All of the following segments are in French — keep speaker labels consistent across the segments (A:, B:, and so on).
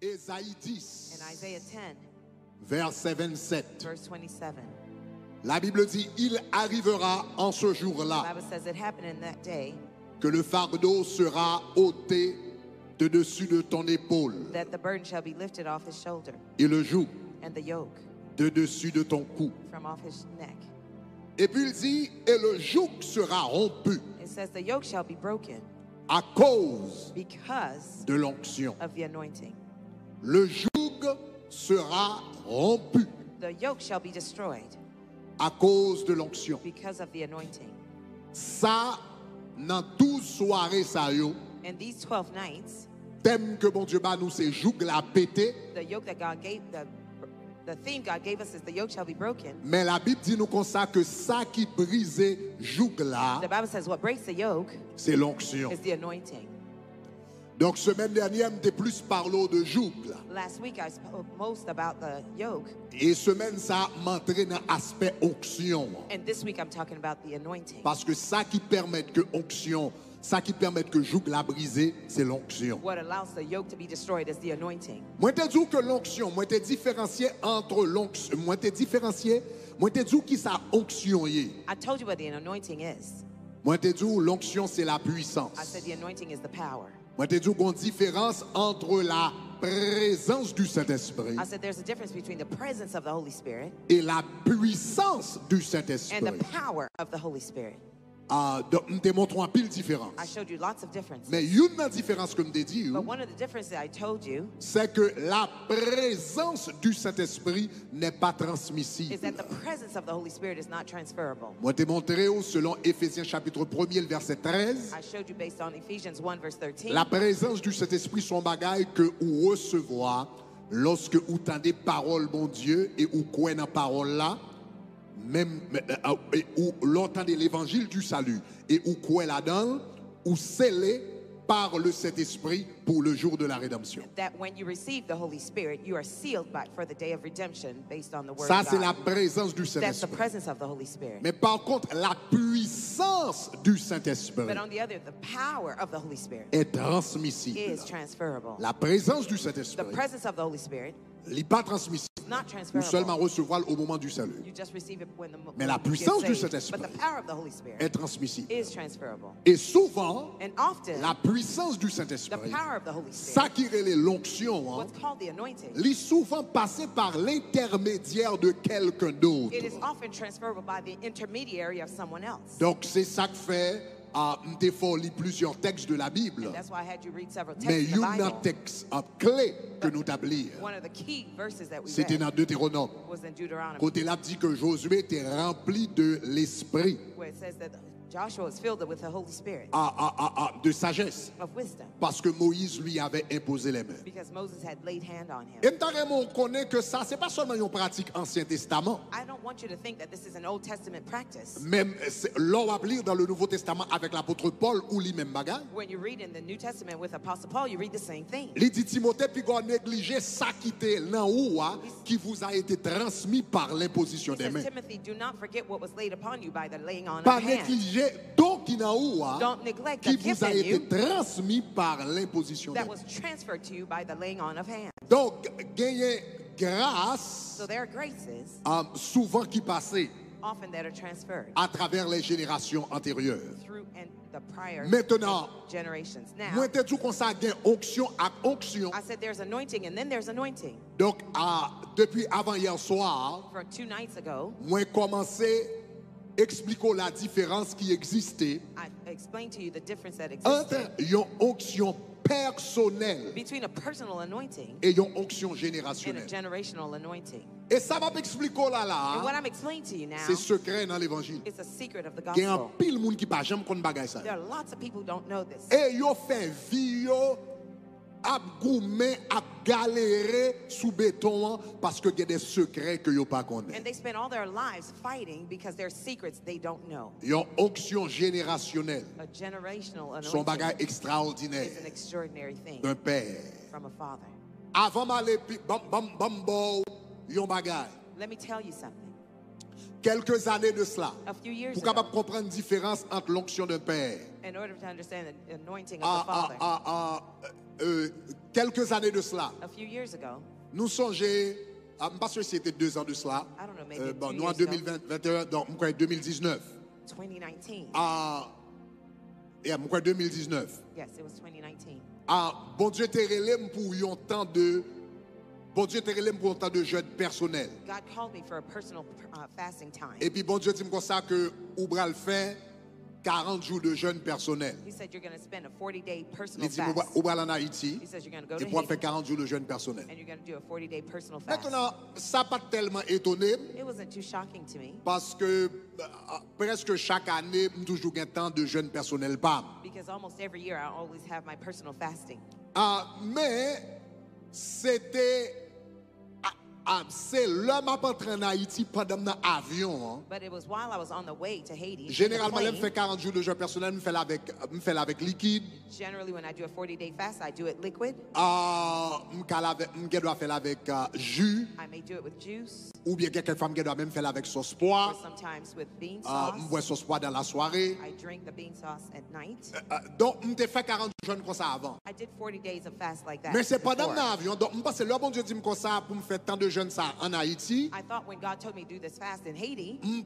A: Ésaïe
B: In
A: 10,
B: Isaiah 10,
A: verset 27.
B: verse 27.
A: La Bible dit, il arrivera en ce
B: The
A: jour-là
B: Bible says it happened in that day
A: que le fardeau sera ôté de dessus de ton épaule
B: that the burden shall be lifted off his shoulder
A: et le joug
B: and the yoke
A: de dessus de ton cou.
B: from off his neck.
A: Et puis il dit, et le joug sera rompu
B: It says the yoke shall be broken
A: à cause
B: because
A: de l'onction.
B: of the anointing.
A: Le joug sera rompu
B: The yoke shall be destroyed
A: à cause de l'onction.
B: because of the anointing.
A: Ça, dans 12 soirées, ça yo,
B: And these 12 nights,
A: thème que bon Dieu bat nous, c'est joug la pété.
B: the yoke that God gave, the theme God gave us is the yoke shall be broken.
A: Mais la Bible dit nous comme ça que ça qui brise joug là,
B: The Bible says what breaks the yoke
A: c'est l'onction.
B: is the anointing.
A: Donc semaine dernière, m'était plus parlé de joug là.
B: Last week I spoke most about the yoke,
A: Et semaine ça m'entraîne dans l'aspect onction.
B: and this week I'm talking about the anointing.
A: Parce que ça qui permet que onction, ça qui permet que joug la brise, c'est l'onction.
B: What allows the yoke to be destroyed is the anointing.
A: Moi te dis que l'onction, moi te différencier entre l'onction, moi te différencier, moi te dis qui ça onction yé.
B: I told you what the anointing is.
A: Moi te dis l'onction c'est la
B: I
A: puissance.
B: said the anointing is the power.
A: Moi te dis qu'on différence entre la présence du Saint-Esprit
B: I said there's a difference between the presence of the Holy Spirit
A: et la puissance du
B: and the
A: Saint-Esprit.
B: power of the Holy Spirit.
A: Donc nous te montrons un pile différence.
B: I showed you lots of differences.
A: Mais une des différences que je te dis,
B: But one of the differences I told you
A: c'est que la présence du Saint-Esprit n'est pas
B: is
A: transmissible.
B: that the presence of the Holy Spirit is not transferable.
A: Moi, te montré selon Éphésiens chapitre 1er, le verset 13,
B: I showed you based on Ephesians 1 verse 13.
A: la présence du Saint-Esprit, son bagage que ou recevoir lorsque ou tendez parole, bon Dieu, et ou croyez dans parole là, même ou l'entendez l'évangile du salut, et ou croyez là-dedans, ou scellé par le Saint-Esprit pour le jour de la rédemption.
B: That when you receive the Holy Spirit, you are sealed by for the day of redemption based on the word
A: Ça,
B: of
A: c'est
B: God.
A: la présence du
B: That's the
A: Saint-Esprit.
B: presence of the Holy Spirit.
A: Mais par contre, la puissance du Saint-Esprit
B: But on the other, the power of the Holy Spirit
A: est transmissible.
B: is transferable.
A: La présence du
B: The
A: Saint-Esprit
B: presence of the Holy Spirit
A: n'est pas transmissible.
B: is not
A: Ou
B: transferable.
A: seulement recevoir au moment du salut.
B: You just receive it when the
A: Mais la
B: when you get
A: puissance du
B: saved.
A: Saint-Esprit
B: But the power of the Holy Spirit
A: est transmissible.
B: is transferable.
A: Et souvent,
B: And often,
A: la puissance du
B: the
A: Saint-Esprit,
B: power of the Holy
A: ça
B: Spirit,
A: qui relève l'onction,
B: what's called the anointing,
A: est souvent passé par l'intermédiaire de quelqu'un d'autre.
B: it is often transferable by the intermediary of someone else.
A: Donc c'est ça que fait m'te faut lire plusieurs textes de la Bible.
B: And that's why I had you read several
A: Mais
B: texts in the
A: il y a un
B: Bible.
A: texte clé que nous t'ablions.
B: One of the key verses that we
A: C'était dans
B: read
A: Deutéronome.
B: was in Deuteronomy,
A: Côté là dit que Josué était rempli de l'esprit
B: where it says that Joshua was filled with the Holy Spirit
A: de sagesse.
B: of wisdom
A: Parce que Moïse lui avait imposé les mains.
B: because Moses had laid hand on him.
A: Et nous connaît que ça, c'est pas seulement une pratique Ancien Testament.
B: I don't want you to think that this is an Old Testament practice.
A: Même l'on va lire dans le Nouveau Testament avec l'apôtre Paul ou lui même bagage.
B: When you read in the New Testament with Apostle Paul, you read the same thing.
A: Il dit Timothée, puis qu'on néglige ça qui était dans ou qui vous a été transmis par l'imposition
B: He
A: des
B: says,
A: mains.
B: Timothy, do not forget what was laid upon you by the laying on
A: Pas
B: of hands.
A: négliger donc qui dans ou
B: Don't neglect
A: qui
B: the
A: vous
B: gift
A: a
B: in
A: été
B: you
A: transmis par l'imposition des
B: that
A: mains.
B: was transferred to you by the laying on of hands.
A: Donc gagner grâce
B: So there are graces
A: souvent qui passaient
B: often that are transferred
A: à travers les générations antérieures.
B: through and the prior
A: Maintenant,
B: generations. Now,
A: moi te dis qu'on ça gagne onction à onction.
B: I said there's anointing and then there's anointing.
A: Donc depuis avant hier soir,
B: For 2 nights ago,
A: moi commencé expliquer la différence qui existait
B: I explained to you the difference that
A: entre
B: existed
A: une onction personnelle
B: between a personal anointing
A: et une onction
B: and a
A: générationnelle.
B: generational anointing.
A: Et ça va m'expliquer là
B: And what
A: là,
B: I'm explaining to you now
A: c'est secret dans l'évangile.
B: is a secret of the
A: Il y a un
B: gospel.
A: pile monde qui pas jamais connaît bagay ça.
B: There are lots of people who don't know this.
A: Et yo fait vie yo ap goumen ap galérer sous béton parce que y a des secrets que yo pas connaît.
B: And they spend all their lives fighting because there's secrets they don't know.
A: Yon onction générationnelle,
B: A generational
A: son bagay
B: anointing
A: extraordinaire
B: is an extraordinary thing
A: d'un père.
B: from a father.
A: Avant m'aller bam yon bagay.
B: Let me tell you something.
A: Quelques années de cela,
B: A few years
A: pour capable
B: ago,
A: comprendre la différence entre l'onction d'un père.
B: in order to understand the anointing of the father,
A: quelques années de cela,
B: A few years ago,
A: nous songeons, parce que c'était 2 ans de cela,
B: I don't know, maybe
A: bon,
B: 2
A: nous en
B: years ago,
A: 2021, donc, moi, 2019.
B: 2019.
A: Et moi, 2019.
B: Yes, it was 2019.
A: Bon Dieu te relève pour un temps de jeûne personnel.
B: God called me for a personal fasting time.
A: Et puis bon Dieu dit comme ça que ou bral fait 40 jours de jeûne personnel.
B: He said you're going to spend a 40-day
A: Il
B: personal
A: dit
B: fast.
A: ou bral en Haïti
B: He says you're going to go
A: et
B: to
A: pour faire
B: Haiti
A: 40 jours de jeûne personnel.
B: and you're going to do a 40-day personal fast.
A: Maintenant, ça pas tellement étonné
B: It wasn't too shocking to me
A: parce que presque chaque année, toujours un temps de jeûne personnel pas.
B: because almost every year I always have my personal fasting.
A: Mais c'était c'est l'homme à entrer en Haïti pendant l'avion.
B: But it was while I was on the way to Haiti. in the
A: Généralement, je
B: plane.
A: fais 40 jours de jeûne personnel, je fais avec liquide.
B: Generally, when I do a 40-day fast, I do it liquid.
A: Je dois faire avec jus,
B: I may do it with juice
A: ou bien quelquefois je dois même faire avec sauce
B: or
A: poire.
B: sometimes with bean
A: Je
B: sauce.
A: bois sauce poire dans la soirée.
B: I drink the bean sauce at night.
A: Donc, je fais 40 jeûnes comme ça avant.
B: I did 40 days of fast like that.
A: Mais c'est pendant
B: before.
A: l'avion. Donc, je pense que le bon Dieu dit comme ça pour me faire tant de jeûnes ça en Haïti.
B: I thought when God told me to do this fast in Haiti,
A: Je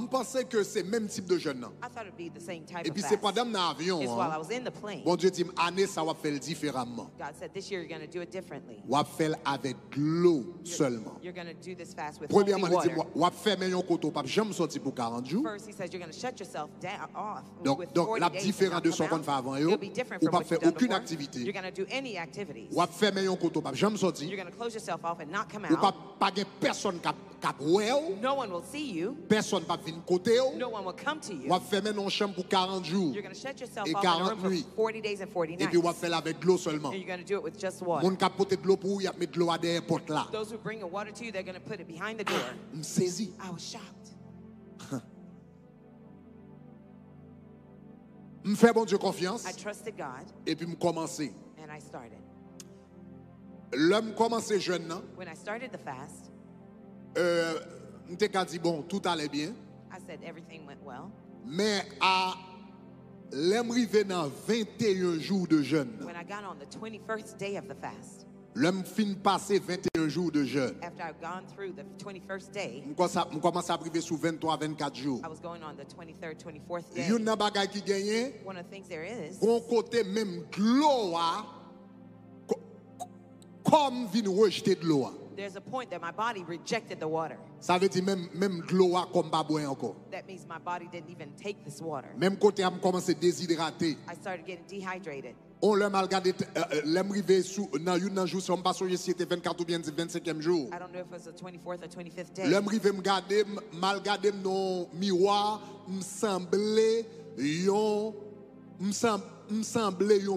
A: pensais que c'est le même type de jeûne.
B: I thought it'd be the same type
A: Et
B: of
A: puis, c'est
B: fast.
A: pendant l'avion.
B: It's while I was in the plane.
A: Bon Dieu dit, année, ça va faire différemment.
B: God said this year you're going to do it differently.
A: On va faire avec l'eau seulement.
B: You're going to do this fast with only
A: Premièrement, il dit,
B: water.
A: on va faire un côté, pas jamais sortir pour 40 jours.
B: First, he says you're going to shut yourself down off with
A: Donc,
B: 40
A: la
B: days
A: différence
B: and
A: de
B: not
A: ce
B: come
A: qu'on
B: out.
A: fait avant,
B: It'll be different
A: ou
B: from
A: pas
B: what
A: faire
B: you've done
A: aucune
B: before.
A: activité.
B: You're going to do any activities.
A: On va faire un côté, pas jamais
B: You're
A: sortir.
B: going to close yourself off and not come
A: Ou pas
B: out.
A: pas personne qui ou
B: No one will see you.
A: personne pas venir côté ou.
B: No one will come to
A: On
B: you.
A: va faire une chambre pour 40 jours.
B: You're going to shut yourself
A: Et
B: off in a
A: 40
B: room for
A: nuits.
B: 40 days and 40
A: Et
B: nights.
A: puis on va faire avec l'eau seulement.
B: And you're going to do it with just water.
A: Mon cap porter de l'eau pour y a mettre de l'eau à derrière porte là.
B: Those who bring a water to you, they're going to put it behind the door.
A: Me saisi.
B: I was shocked.
A: Me fait bon Dieu confiance
B: I trusted God
A: et puis me commencer.
B: and I started.
A: L'homme commençait jeune non.
B: When I started the fast,
A: M'te ka dit bon, tout allait bien,
B: I said everything went well.
A: mais à l'homme rivé dans 21 jours de jeûne.
B: When I got on the 21st day of the fast,
A: L'homme fin passé 21 jours de jeûne.
B: after I've gone through the 21st day,
A: M'commence à arriver sous 23 24 jours.
B: I was going on the 23rd, 24th day.
A: Yon nan bagay ki genyen,
B: One of the things there is,
A: gon côté même de l'eau a comme vin rejeter de l'eau.
B: there's a point that my body rejected the water.
A: Ça veut dire même de l'eau a comme pas boire encore.
B: That means my body didn't even take this water.
A: Même côté a commencé déshydraté.
B: I started getting dehydrated.
A: On l'a mal regardé l'homme rivé sous dans une nan jour si on pas si c'était 24 ou bien 25e jour.
B: I don't know if it was the 24th or 25th day.
A: L'homme rivé me garder mal garder dans miroir me semblait yon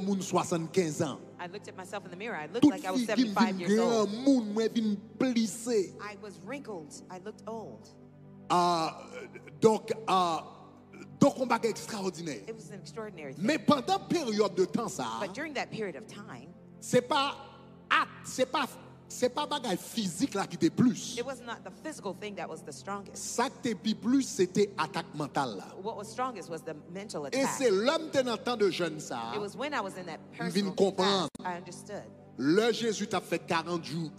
A: moun 75 ans.
B: I looked at myself in the mirror. I looked
A: Tout
B: like I was
A: fille qui
B: 75 years
A: grand
B: old.
A: moun moi vinn plissé.
B: I was wrinkled. I looked old.
A: Donc on bagay extraordinaire.
B: It was an extraordinary thing.
A: Mais pendant période de temps ça,
B: But during that period of time,
A: c'est pas bagay physique là qui était plus.
B: it was not the physical thing that was the strongest.
A: Ça qui était plus c'était attaque mentale là.
B: What was strongest was the mental
A: Et
B: attack.
A: c'est l'homme qui est dans temps de jeûne ça.
B: It was when I was in that
A: Vin
B: personal
A: comprendre.
B: fast, I understood.
A: Le Jésus t'a fait 40 jours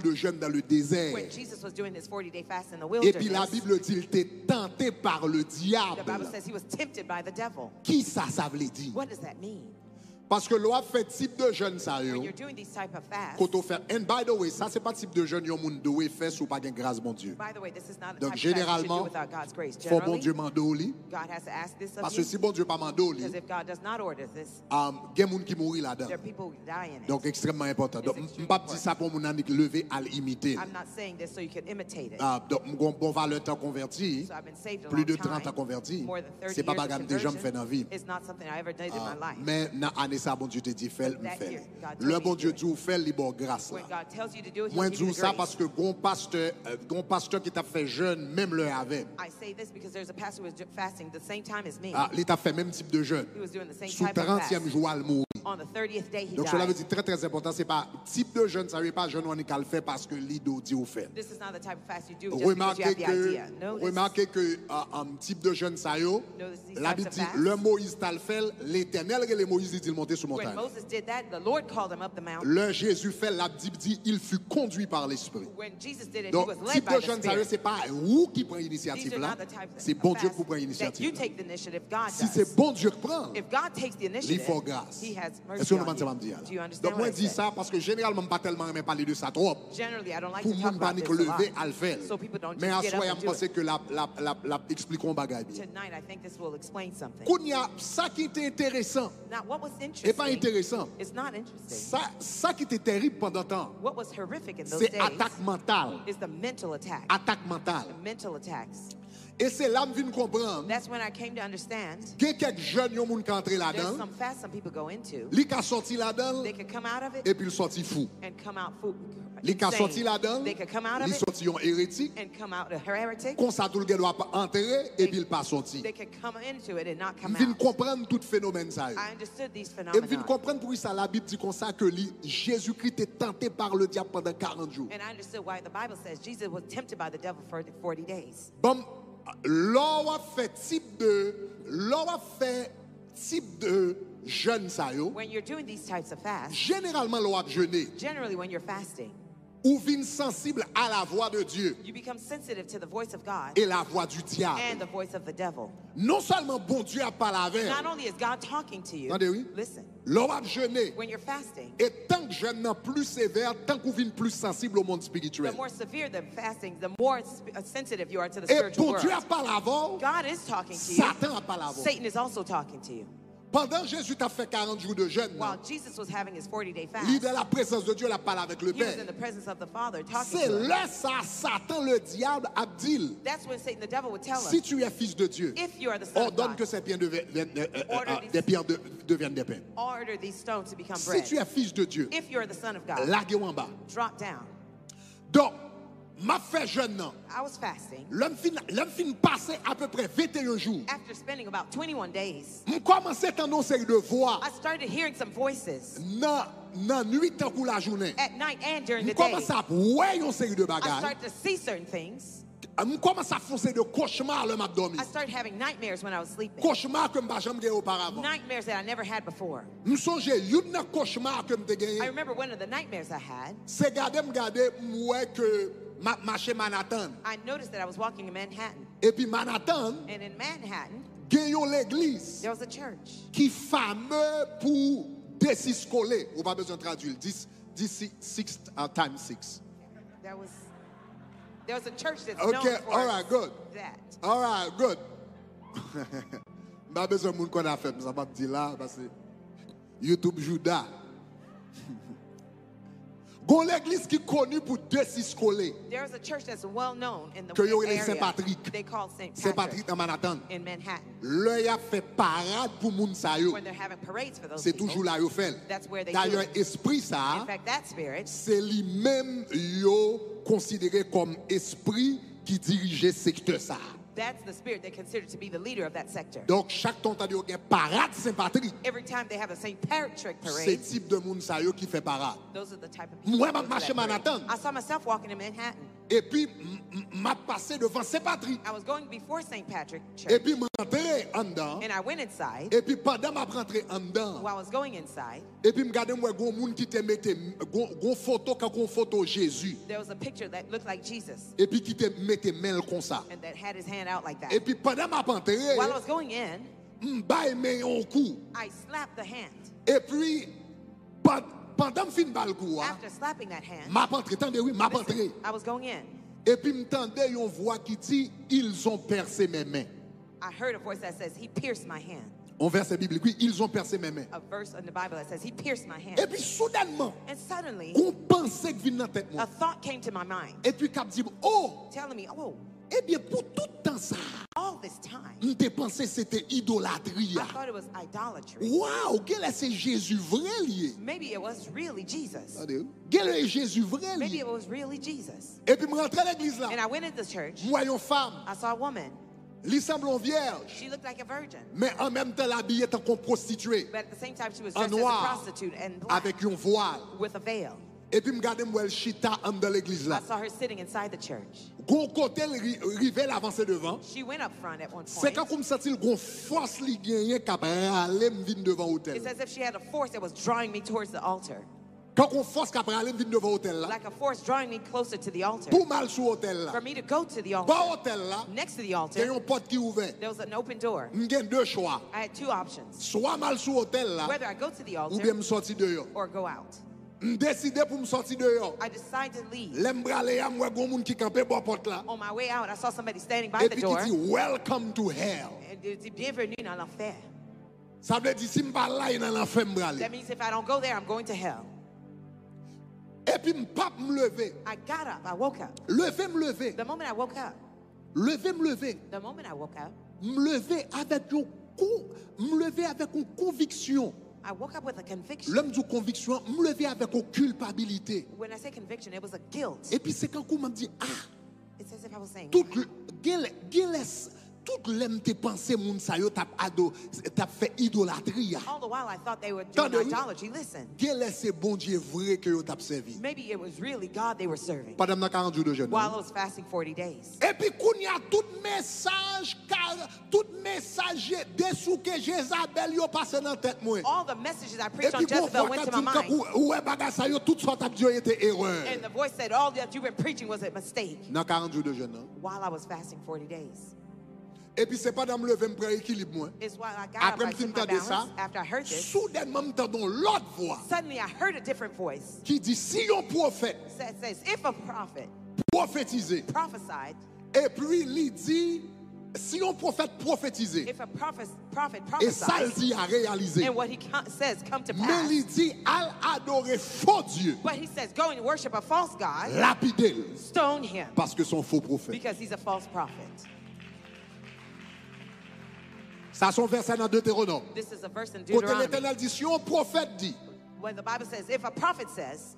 A: de jeûne dans le désert.
B: When Jesus was doing this 40-day fast in the
A: Et puis la
B: wilderness,
A: Bible dit il était tenté par le
B: the
A: diable.
B: Bible says he was tempted by the devil.
A: Qui ça veut dire?
B: What does that mean?
A: Parce que l'on a fait type de jeûne ça yo.
B: When you're doing these type of fasts,
A: Quand on fait, and by the way, ça c'est pas type de jeûne yon moun doit faire sous pas gain grâce bon Dieu.
B: by the way, this is not a
A: Donc
B: type of fast you should do
A: généralement,
B: without God's grace.
A: faut bon
B: Generally,
A: Dieu mando li.
B: God has to ask this of
A: Parce que
B: you,
A: si bon Dieu pas mando li,
B: because if God does not order this,
A: gen moun qui mourir là-dedans.
B: there are people who die in it.
A: Donc extrêmement important. Donc
B: It's
A: m'pas dire ça pour moun nan lever à l'imiter.
B: I'm not saying this so you can imitate it.
A: Donc m'gon bon valeur temps converti.
B: So I've been saved a
A: Plus
B: long
A: de 30 ans
B: time,
A: converti.
B: more than 30
A: C'est pas
B: years of
A: bagam déjà me fait dans la vie.
B: conversion. It's not something I ever did in my life.
A: Mais dans année ça bon Dieu te dit fait, me
B: That
A: fait.
B: year, God told
A: Le
B: me
A: bon
B: to
A: Dieu
B: do it.
A: dit ou fait li bon grâce
B: When
A: là.
B: God tells you to do it,
A: Moi
B: He'll give you
A: dis
B: the
A: ça
B: grace.
A: parce que gon pasteur qui t'a fait jeûne même le avec.
B: I say this because there's a pastor who was fasting the same time as me.
A: Il t'a fait même type de jeûne.
B: He was doing the same
A: Sous
B: type of
A: 30e
B: fast.
A: jour al mourir.
B: On the 30th day, he
A: Donc cela veut
B: died.
A: dire très important, c'est pas type de jeûne, ça veut pas jeûne on est qu'à le faire parce que l'ido dit au fait.
B: This is not the type of fast you do just because you have the idea.
A: Remarquez que un type de jeûne ça yo,
B: Notice these
A: la
B: types
A: Bible
B: of
A: dit
B: fasts.
A: le Moïse t'a le fait, l'Éternel que les Moïse dit il monter sur
B: When
A: montagne.
B: Moses did that, the Lord called him up the mountain.
A: Le Jésus fait, la Bible dit il fut conduit par l'Esprit.
B: When Jesus did it, he
A: Donc
B: was led
A: type
B: by
A: de
B: the
A: jeûne ça yo,
B: Spirit.
A: c'est pas vous qui prend
B: These
A: l'initiative
B: are
A: là,
B: not the types
A: c'est
B: of
A: bon Dieu qui
B: fasts
A: prend
B: that you
A: l'initiative.
B: take the initiative, God
A: Si
B: does.
A: c'est bon Dieu qui prend,
B: If God takes the
A: il
B: initiative,
A: faut grâce.
B: he has
A: Est-ce
B: mercy
A: que nous
B: on
A: m'entendons
B: you.
A: dire
B: Do you
A: là?
B: understand
A: Donc moi
B: what I
A: je dis
B: said?
A: ça parce que généralement pas tellement aimer parler de ça trop.
B: Generally, I don't like
A: Pour
B: to
A: moun
B: talk about
A: panique
B: this a
A: lever
B: lot.
A: à le faire.
B: So people don't
A: Mais
B: just
A: à
B: get
A: soi,
B: up
A: je
B: and do
A: pense
B: it.
A: que la expliquons bagay bien.
B: Tonight, I think this will explain something.
A: Kounya, ça qui était intéressant,
B: Now, what was
A: et pas
B: interesting
A: intéressant,
B: is not interesting.
A: ça qui était terrible pendant temps,
B: What was horrific in those
A: c'est
B: days
A: attaque mentale.
B: is the mental attack.
A: Attaque mentale.
B: The mental attacks.
A: Et c'est là que je viens comprendre,
B: That's when I came to understand
A: qu'il y a quelques jeunes qui sont entrés
B: there's
A: là-dedans,
B: some fast some people go into.
A: ils sont sortis là-dedans,
B: They could come out of it
A: et puis ils sont sortis fous.
B: and come out food.
A: Ils sont sortis là-dedans,
B: They could come out of
A: ils
B: it
A: sont sortis en hérétique,
B: and come out a heretic.
A: comme ça tout le monde doit entrer, et puis ils pas sortis.
B: They could come into it and not come
A: Je viens
B: out.
A: comprendre tout phénomène ça.
B: I understood these
A: Et je viens
B: phenomena.
A: comprendre pour ça la Bible dit comme ça que Jésus-Christ est tenté par le diable pendant 40 jours.
B: And I understood why the Bible says Jesus was tempted by the devil for 40 days.
A: Bon, l'on fait type de jeûne ça yo.
B: When you're doing these types of fasts,
A: Généralement l'on a jeûné
B: generally when you're fasting,
A: ou vin sensible à la voix de Dieu
B: you become sensitive to the voice of God
A: et la voix du diable.
B: and the voice of the devil.
A: Non seulement bon Dieu a parlé avec,
B: Not only is God talking to you,
A: Attendez, oui.
B: listen,
A: l'on a jeûné
B: when you're fasting,
A: et tant que jeûne n'est plus sévère, tant qu'on vient plus sensible au monde spirituel.
B: the more severe the fasting, the more sensitive you are to the
A: Et
B: spiritual
A: bon Dieu a
B: world.
A: parlé avant,
B: God is talking to you.
A: Satan a parlé avant.
B: Satan is also talking to you.
A: Pendant Jésus t'a fait 40 jours de jeûne,
B: While Jesus was having his 40-day fast,
A: lui de la présence de Dieu, il a parlé avec le
B: he was
A: Père.
B: in the presence of the Father talking
A: C'est
B: to him.
A: là ça, Satan, le diable, a dit,
B: That's when Satan, the devil, would tell
A: si
B: him,
A: tu es fils de Dieu,
B: if you are the son of
A: ordonne
B: God,
A: que ces pierres
B: Order these-
A: des pierres deviennent des pains.
B: order these stones to become
A: Si
B: bread.
A: tu es fils de Dieu,
B: If you're the son of God,
A: larguez-vous en bas.
B: drop down.
A: Donc, m'a fait jeûne, non.
B: I was fasting.
A: L'homme fin passé à peu près 21 jours.
B: After spending about 21 days,
A: Je commence à entendre une série de voix
B: I started hearing some voices
A: dans nuit tant que la journée.
B: at night and during
A: Je
B: the day.
A: commence à voir une série de
B: I
A: bagages.
B: started to see certain things.
A: Je commence à foncer de cauchemars le m'a dormi.
B: I started having nightmares when I was sleeping.
A: Cauchemars que je n'ai jamais eu auparavant.
B: Nightmares that I never had before.
A: Je songe, il y a un cauchemar que j'ai
B: I
A: gagné.
B: remember one of the nightmares I had.
A: C'est garder, moi que m'a marché Manhattan.
B: I noticed that I was walking in Manhattan.
A: Et puis Manhattan,
B: And in Manhattan,
A: gagne l'église
B: there was a church
A: qui fameux pour D6 collé. On va besoin de traduire. 10 6 times 6.
B: There was a church that's
A: Okay,
B: known for
A: all right, good.
B: that.
A: All right, good. Pas besoin de monde qu'on a fait, ça va me dire là parce que YouTube Judas. Gon l'église qui est connue pour D6 collé.
B: There was a church that's well known in the
A: Que yo
B: area.
A: Saint-Patrick.
B: They call St.
A: Saint
B: Patrick
A: Patrick dans Manhattan.
B: in Manhattan.
A: Là, y a fait parade pour moun sa yo.
B: When they're having parades for those
A: C'est
B: people.
A: toujours là yo fait.
B: That's where they
A: D'ailleurs,
B: do it.
A: esprit ça,
B: In fact, that spirit,
A: c'est lui-même yo considéré comme esprit qui dirigeait secteur ça.
B: that's the spirit they consider to be the leader of that sector.
A: Donc chaque temps t'as dit y a parade Saint-Patrick.
B: Every time they have a St. Patrick
A: C'est
B: parade,
A: type de moun sa yo qui fait parade.
B: those are the type of people.
A: Moi,
B: that
A: m'a
B: go to
A: marché
B: that parade.
A: Manhattan.
B: I saw myself walking in Manhattan.
A: Et puis m'a passé devant Saint-Patrick.
B: I was going before St. Patrick
A: Et
B: Church,
A: puis m'entrer en dedans.
B: and I went inside.
A: Et puis pendant m'a rentré en dedans.
B: While I was going inside,
A: Et puis m'gade moi gon moun qui te mette gon photo quand gon photo Jésus.
B: there was a picture that looked like Jesus
A: Et puis qui te mette main comme ça.
B: and that had his hand out like that.
A: Et puis pendant m'a entré,
B: While I was going in,
A: m'baille main en coup.
B: I slapped the hand.
A: Et puis pendant me fin bal coup,
B: After slapping that hand,
A: m'a entré, attendez oui, m'a
B: listen,
A: entré.
B: I was going in.
A: Et puis m'entendais une voix qui dit ils ont percé mes mains.
B: I heard a voice that says, he pierced my hand.
A: On verset biblique, oui, ils ont percé mes mains.
B: A verse in the Bible that says, he pierced my hand.
A: Et puis soudainement,
B: And suddenly,
A: on pensait que vient dans tête
B: a
A: moi.
B: thought came to my mind,
A: Et puis cap dit oh,
B: telling me, oh,
A: eh bien pour tout temps ça,
B: all this time,
A: on te pensé c'était idolâtrie.
B: I thought it was idolatry.
A: Waouh, quel est ce Jésus vrai lié?
B: Maybe it was really Jesus.
A: Quel est Jésus vrai
B: Maybe
A: lié?
B: it was really Jesus.
A: Et puis me rentre à l'église là.
B: And I went into the church.
A: Moi une femme
B: I saw a woman
A: Li semblon vierge,
B: She looked like a virgin.
A: mais en même temps l'habillée tant qu'on prostituée,
B: But at the same time, she was
A: en
B: dressed as a
A: noir,
B: prostitute and black
A: avec un voile.
B: with a veil.
A: Et puis m'gade m'wèl chita en dans l'église là.
B: I saw her sitting inside the church.
A: Gon côté rive l'avancé devant.
B: She went up front at one
A: C'est quand
B: point.
A: comme senti gon force li gagné k'ap rale m'vin devant hôtel.
B: It's as if she had a force that was drawing me towards the altar.
A: Quand on force k'ap rale m'vin devant hôtel là.
B: Like a force drawing me closer to the altar.
A: Pour mal sous hôtel là.
B: For me to go to the
A: Ba
B: altar.
A: hôtel là,
B: Next to the
A: il y a
B: altar,
A: une porte qui ouverte.
B: there was an open door.
A: M'gen deux choix.
B: I had two options.
A: Soit mal sous hôtel là,
B: Whether I go to the
A: ou bien
B: altar
A: me sorti dehors.
B: or go out.
A: M'décide pour me sortir dehors.
B: I decided to leave.
A: L'aime brale y'a m'wè gon moun qui campé bo porte là.
B: On my way out, I saw somebody standing by
A: Et
B: the
A: puis
B: door.
A: qui dit welcome to hell.
B: And it dit, bienvenue dans l'enfer.
A: Ça veut dire si m'pa là dans l'enfer m'brale.
B: That means if I don't go there, I'm going to hell.
A: Et puis m'pap m'lever.
B: I got up. I woke up.
A: Lever m'lever.
B: The moment I woke up,
A: Lever m'lever.
B: the moment I woke up,
A: M'lever avec m'lever avec une conviction.
B: I woke up with a conviction.
A: L'homme dit conviction, m'lever avec une culpabilité.
B: When I say conviction, it was a guilt.
A: Et puis c'est quand on m'a dit ah,
B: It's as if I was saying,
A: tout l'aime tes pensées moun sa yo t'a fait idolâtrie.
B: all the while I thought they were
A: Tant
B: doing
A: de-
B: idolatry. Listen,
A: Gel c'est bon Dieu vrai que yo t'a servi.
B: maybe it was really God they were serving
A: Pendant 40 jours de jeûne.
B: while I was fasting 40 days.
A: Et puis qu'on y a tout message dessous que Jézabel yo passé dans tête moi.
B: All the messages I
A: Et
B: preached on
A: puis qu'on
B: Jezebel
A: voit
B: went to
A: quand
B: my
A: dit
B: mind.
A: ouais bagage ça yo tout sorte Dieu était erreur.
B: And the voice said, all that you've been preaching was a mistake
A: Dans 40 jours de jeûne.
B: while I was fasting 40 days.
A: Et puis c'est pas dans me lever me prendre équilibre moi.
B: It's while I got
A: Après
B: up, I
A: me fin
B: took my
A: entendre ça,
B: balance. After I heard this,
A: soudainement m'entendons l'autre voix
B: suddenly I heard a different voice
A: qui dit si un prophète
B: that says, if a prophet
A: prophétisé
B: prophesied,
A: et puis il dit si un prophète prophétisé
B: if a prophet
A: et ça il
B: prophesies,
A: dit à réaliser
B: and what he says come to
A: mais
B: pass,
A: il dit al adorer faux Dieu
B: but he says, go and worship a false God,
A: lapider
B: stone him,
A: parce que son faux prophète.
B: because he's a false prophet.
A: Ça son verset dans Deutéronome.
B: This is a verse in
A: Côté
B: Deuteronomy.
A: l'Éternel dit si un prophète dit
B: When the Bible says, if a prophet says,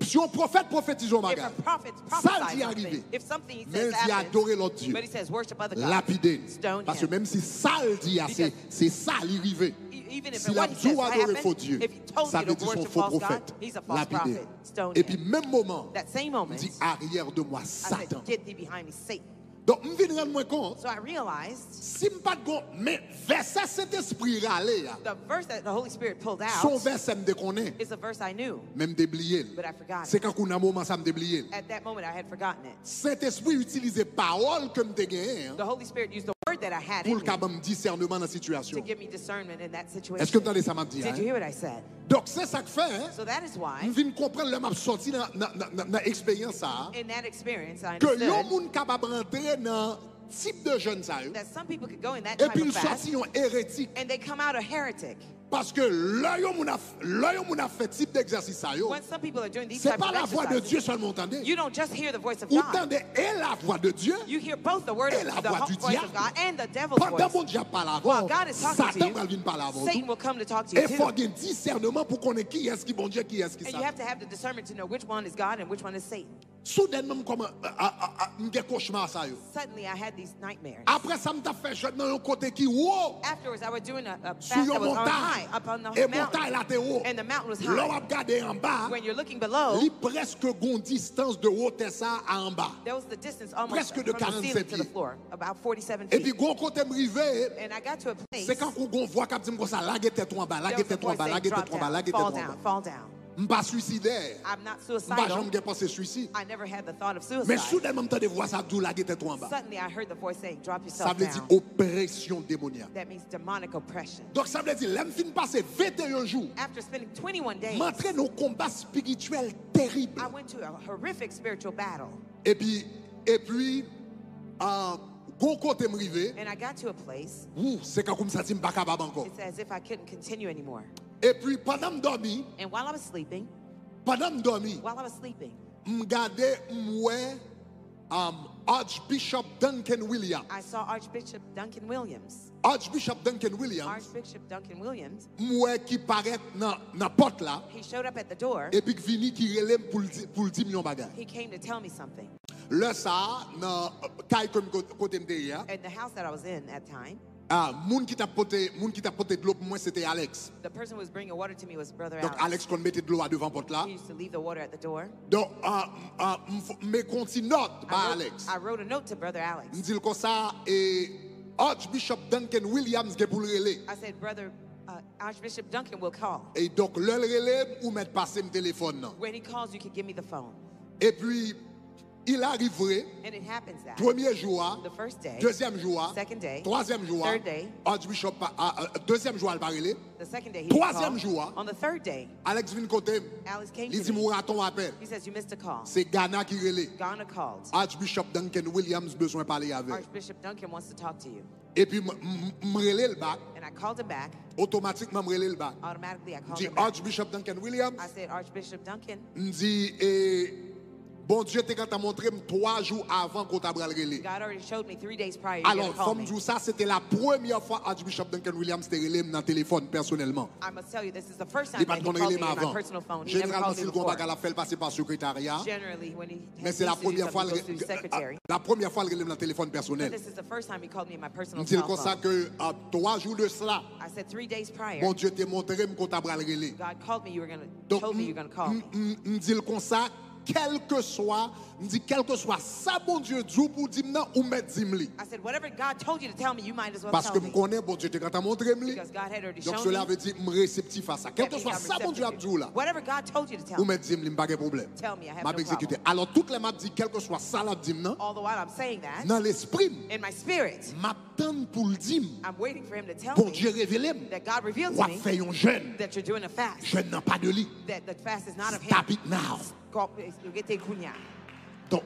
A: si un prophète prophétise au
B: if a
A: bagage
B: prophet
A: ça
B: prophesies
A: dit
B: something,
A: arriver
B: if something he
A: mais
B: says
A: il dit
B: happens,
A: adorer l'autre Dieu
B: but he says worship other gods,
A: lapider
B: stone
A: parce que
B: him.
A: même si ça il dit c'est ça l'arrivée.
B: Even if
A: Si
B: what
A: la
B: he says
A: Dieu adorer faux
B: happened,
A: Dieu,
B: if he told
A: ça
B: you
A: veut
B: to
A: dire son
B: worship
A: faux
B: false God,
A: prophète.
B: he's a false
A: Lapidé.
B: prophet. Stone
A: Et puis
B: him.
A: même moment,
B: That same
A: il
B: moment,
A: dit arrière de moi
B: I said,
A: Satan.
B: get thee behind me, Satan.
A: Donc je viens rendre moi compte
B: So I realized
A: si me pas de gon mais verset Saint-Esprit râler là,
B: the verse that the Holy Spirit pulled
A: son
B: out
A: verset me déconne
B: is a verse I knew,
A: même déblier.
B: but I forgot
A: C'est
B: it.
A: quand on a un moment ça me déblier.
B: At that moment, I had forgotten it.
A: Saint-Esprit utilisait parole que me gagné
B: The Holy Spirit used the word that I had
A: pour
B: in
A: le
B: me
A: capable discernement dans la situation.
B: to give me discernment in that
A: Est-ce que
B: situation.
A: vous entendez ça m'a dit?
B: Did you hear what I said?
A: Donc c'est ça que fait hein.
B: So that is
A: Je
B: why,
A: viens comprendre le m'a sorti dans expérience ça
B: in that experience, I
A: que yon
B: understood
A: moun capable rentrer dans type de jeune ça yo.
B: that some people could go in that
A: Et
B: type
A: puis
B: of
A: il
B: fast
A: sorti un hérétique
B: and they come out a heretic.
A: parce que là yon moun a fait type d'exercice ça yo.
B: When some people are doing these
A: C'est
B: types
A: pas
B: of
A: la voix de Dieu
B: exercises,
A: seulement entendez.
B: you don't just hear the voice of
A: Vous
B: God.
A: entendez et la voix de Dieu
B: You hear both the word
A: et
B: of
A: la
B: the
A: voix du
B: voice
A: diable.
B: of God and the devil's
A: Pendant
B: voice.
A: mon Dieu parle avant,
B: While God is talking to
A: Satan
B: you,
A: va venir parler avant
B: Satan
A: tout.
B: will come to talk to you
A: Et
B: too.
A: faut avoir discernement pour connaître qui est-ce qui bon Dieu, qui est-ce qui
B: And
A: ça.
B: you have to have the discernment to know which one is God and which one is Satan.
A: Soudainement comme un cauchemar ça yo.
B: Suddenly, I had these nightmares.
A: Après ça me t'a fait jeune dans un côté qui haut.
B: Afterwards, I was doing a
A: Sur
B: fast
A: une
B: that was on high,
A: montagne.
B: up on the
A: Et
B: mountain.
A: montagne là t'es haut.
B: And the mountain was
A: Là on
B: high.
A: a regardé en bas.
B: When you're looking below,
A: Il presque gon distance de hauteur ça à en bas.
B: there was the distance almost
A: Presque de
B: from the
A: 47
B: ceiling to the
A: pieds.
B: floor, about 47
A: Et puis
B: feet.
A: gon côté me rivé,
B: And I got to a place,
A: c'est quand on voit cap dit comme ça, la tête en bas, la
B: there was a
A: tête en
B: voice
A: bas, la
B: saying,
A: tête
B: drop
A: en bas, la
B: down,
A: tête
B: fall
A: en
B: down,
A: bas.
B: fall down.
A: M'pas suicidaire.
B: I'm not
A: M'pas
B: suicidal.
A: jamais penser suicide.
B: I never had the thought of
A: Mais
B: suicide.
A: soudainement m'entendez voir ça d'où la tête en bas.
B: Suddenly, I heard the voice saying, drop
A: Ça
B: yourself
A: veut dire
B: down.
A: oppression démoniaque.
B: That means demonic oppression.
A: Donc ça veut dire l'aime fin passer 21 jours.
B: After spending 21 days,
A: M'entrer dans un combat spirituel terrible.
B: I went to a horrific spiritual battle.
A: Et puis gon côté me rivé,
B: And I got to a place,
A: c'est comme ça dit m'pas capable encore.
B: it's as if I couldn't continue anymore.
A: Et puis pendant me dormi,
B: And while I was sleeping,
A: m'gade m'oué Archbishop Duncan Williams.
B: I saw Archbishop Duncan Williams.
A: Archbishop Duncan Williams,
B: Archbishop Duncan Williams,
A: m'oué qui paraît dans porte là
B: he showed up at the door.
A: et puis vini qui relève pour 10 millions bagage.
B: He came to tell me something.
A: Là ça dans caille comme côté m'était
B: In the house that I was in at the time,
A: moun qui t'a porté de l'eau pour moi c'était Alex.
B: the person who was bringing water to me was Brother
A: Donc
B: Alex.
A: Alex qu'on mettait de l'eau à devant porte là.
B: He used to leave the water at the door.
A: Donc me continue note par Alex.
B: I wrote a note to Brother Alex.
A: Me dit comme ça et Archbishop Duncan Williams qui pour le relais.
B: I said, Brother Archbishop Duncan will call.
A: Et donc le relais ou mettre passer mon téléphone non.
B: When he calls, you can give me the phone.
A: Et puis il arriverait
B: And it happens that
A: premier jour,
B: the first day,
A: deuxième jour,
B: second day,
A: troisième jour,
B: third day,
A: Archbishop deuxième jour al parler.
B: the second day he
A: Troisième
B: called.
A: jour,
B: On the third day,
A: Alex vient côté.
B: Alex came
A: Il
B: to
A: dit
B: me.
A: mon raton appel.
B: He says, you missed a call.
A: C'est Ghana qui relait.
B: Ghana called.
A: Archbishop Duncan Williams besoin parler avec.
B: Archbishop Duncan wants to talk to you.
A: Et puis me relais le bac,
B: And I called him back.
A: automatiquement me relais le bac.
B: Automatically, I called
A: Dit
B: him back.
A: Archbishop Duncan Williams,
B: I said, Archbishop Duncan,
A: me dit bon Dieu t'es quand t'as montré 3 jours avant qu'on t'a bral relais.
B: God already showed me 3 days prior. You're
A: Alors,
B: going to call
A: comme
B: me.
A: je ça, c'était la première fois Archbishop Duncan Williams t'a relais dans le téléphone personnellement.
B: I must tell you, this is the first
A: Il
B: time
A: n'est
B: that
A: pas
B: he called
A: relais
B: me on my
A: avant.
B: personal phone. He never
A: Généralement,
B: called
A: si
B: me
A: le
B: before.
A: combat l'a fait passer par secrétariat.
B: Generally, when he
A: Mais
B: has
A: c'est la
B: needs to do
A: première fois
B: something, he goes through secretary.
A: la première fois le relais dans le téléphone
B: But
A: personnel.
B: this is the first time he called me on my
A: Je
B: personal
A: dis
B: cell
A: comme ça
B: phone.
A: que 3 jours de cela,
B: I said 3 days prior,
A: bon Dieu t'es montré qu'on t'a bral relais.
B: God called me. You were going to
A: Donc,
B: told me you were going to call me.
A: me dit comme ça, quel que soit ça, bon Dieu, Dieu pour dire non ou mettre dimli.
B: I said, whatever God told you to tell me, you might as well
A: Parce que
B: tell
A: je
B: me.
A: connais, bon Dieu, quand t'as montré m'li.
B: Because God had already
A: Donc
B: shown
A: cela
B: me.
A: veut dire me réceptif à ça. Quel
B: That
A: que
B: means
A: soit
B: I'm
A: ça, bon Dieu,
B: receptive.
A: Abdou là.
B: Whatever God told you to tell
A: Ou
B: me,
A: mettre dimli, pas de problème.
B: tell me. I have
A: M'a
B: no
A: exécuté.
B: problem.
A: Alors toutes les m'a dit quel que soit ça la dim non.
B: All the while I'm saying that,
A: Dans l'esprit,
B: in my spirit,
A: m'attend pour le dire.
B: I'm waiting for him to tell
A: Bon
B: me
A: Dieu révélé.
B: that God revealed
A: Ou
B: to
A: a
B: me
A: fait un jeune.
B: that you're doing a fast,
A: Jeune n'a pas de lit.
B: that the fast is not of
A: Stop
B: him.
A: it now.
B: You get the kunya.
A: Donc,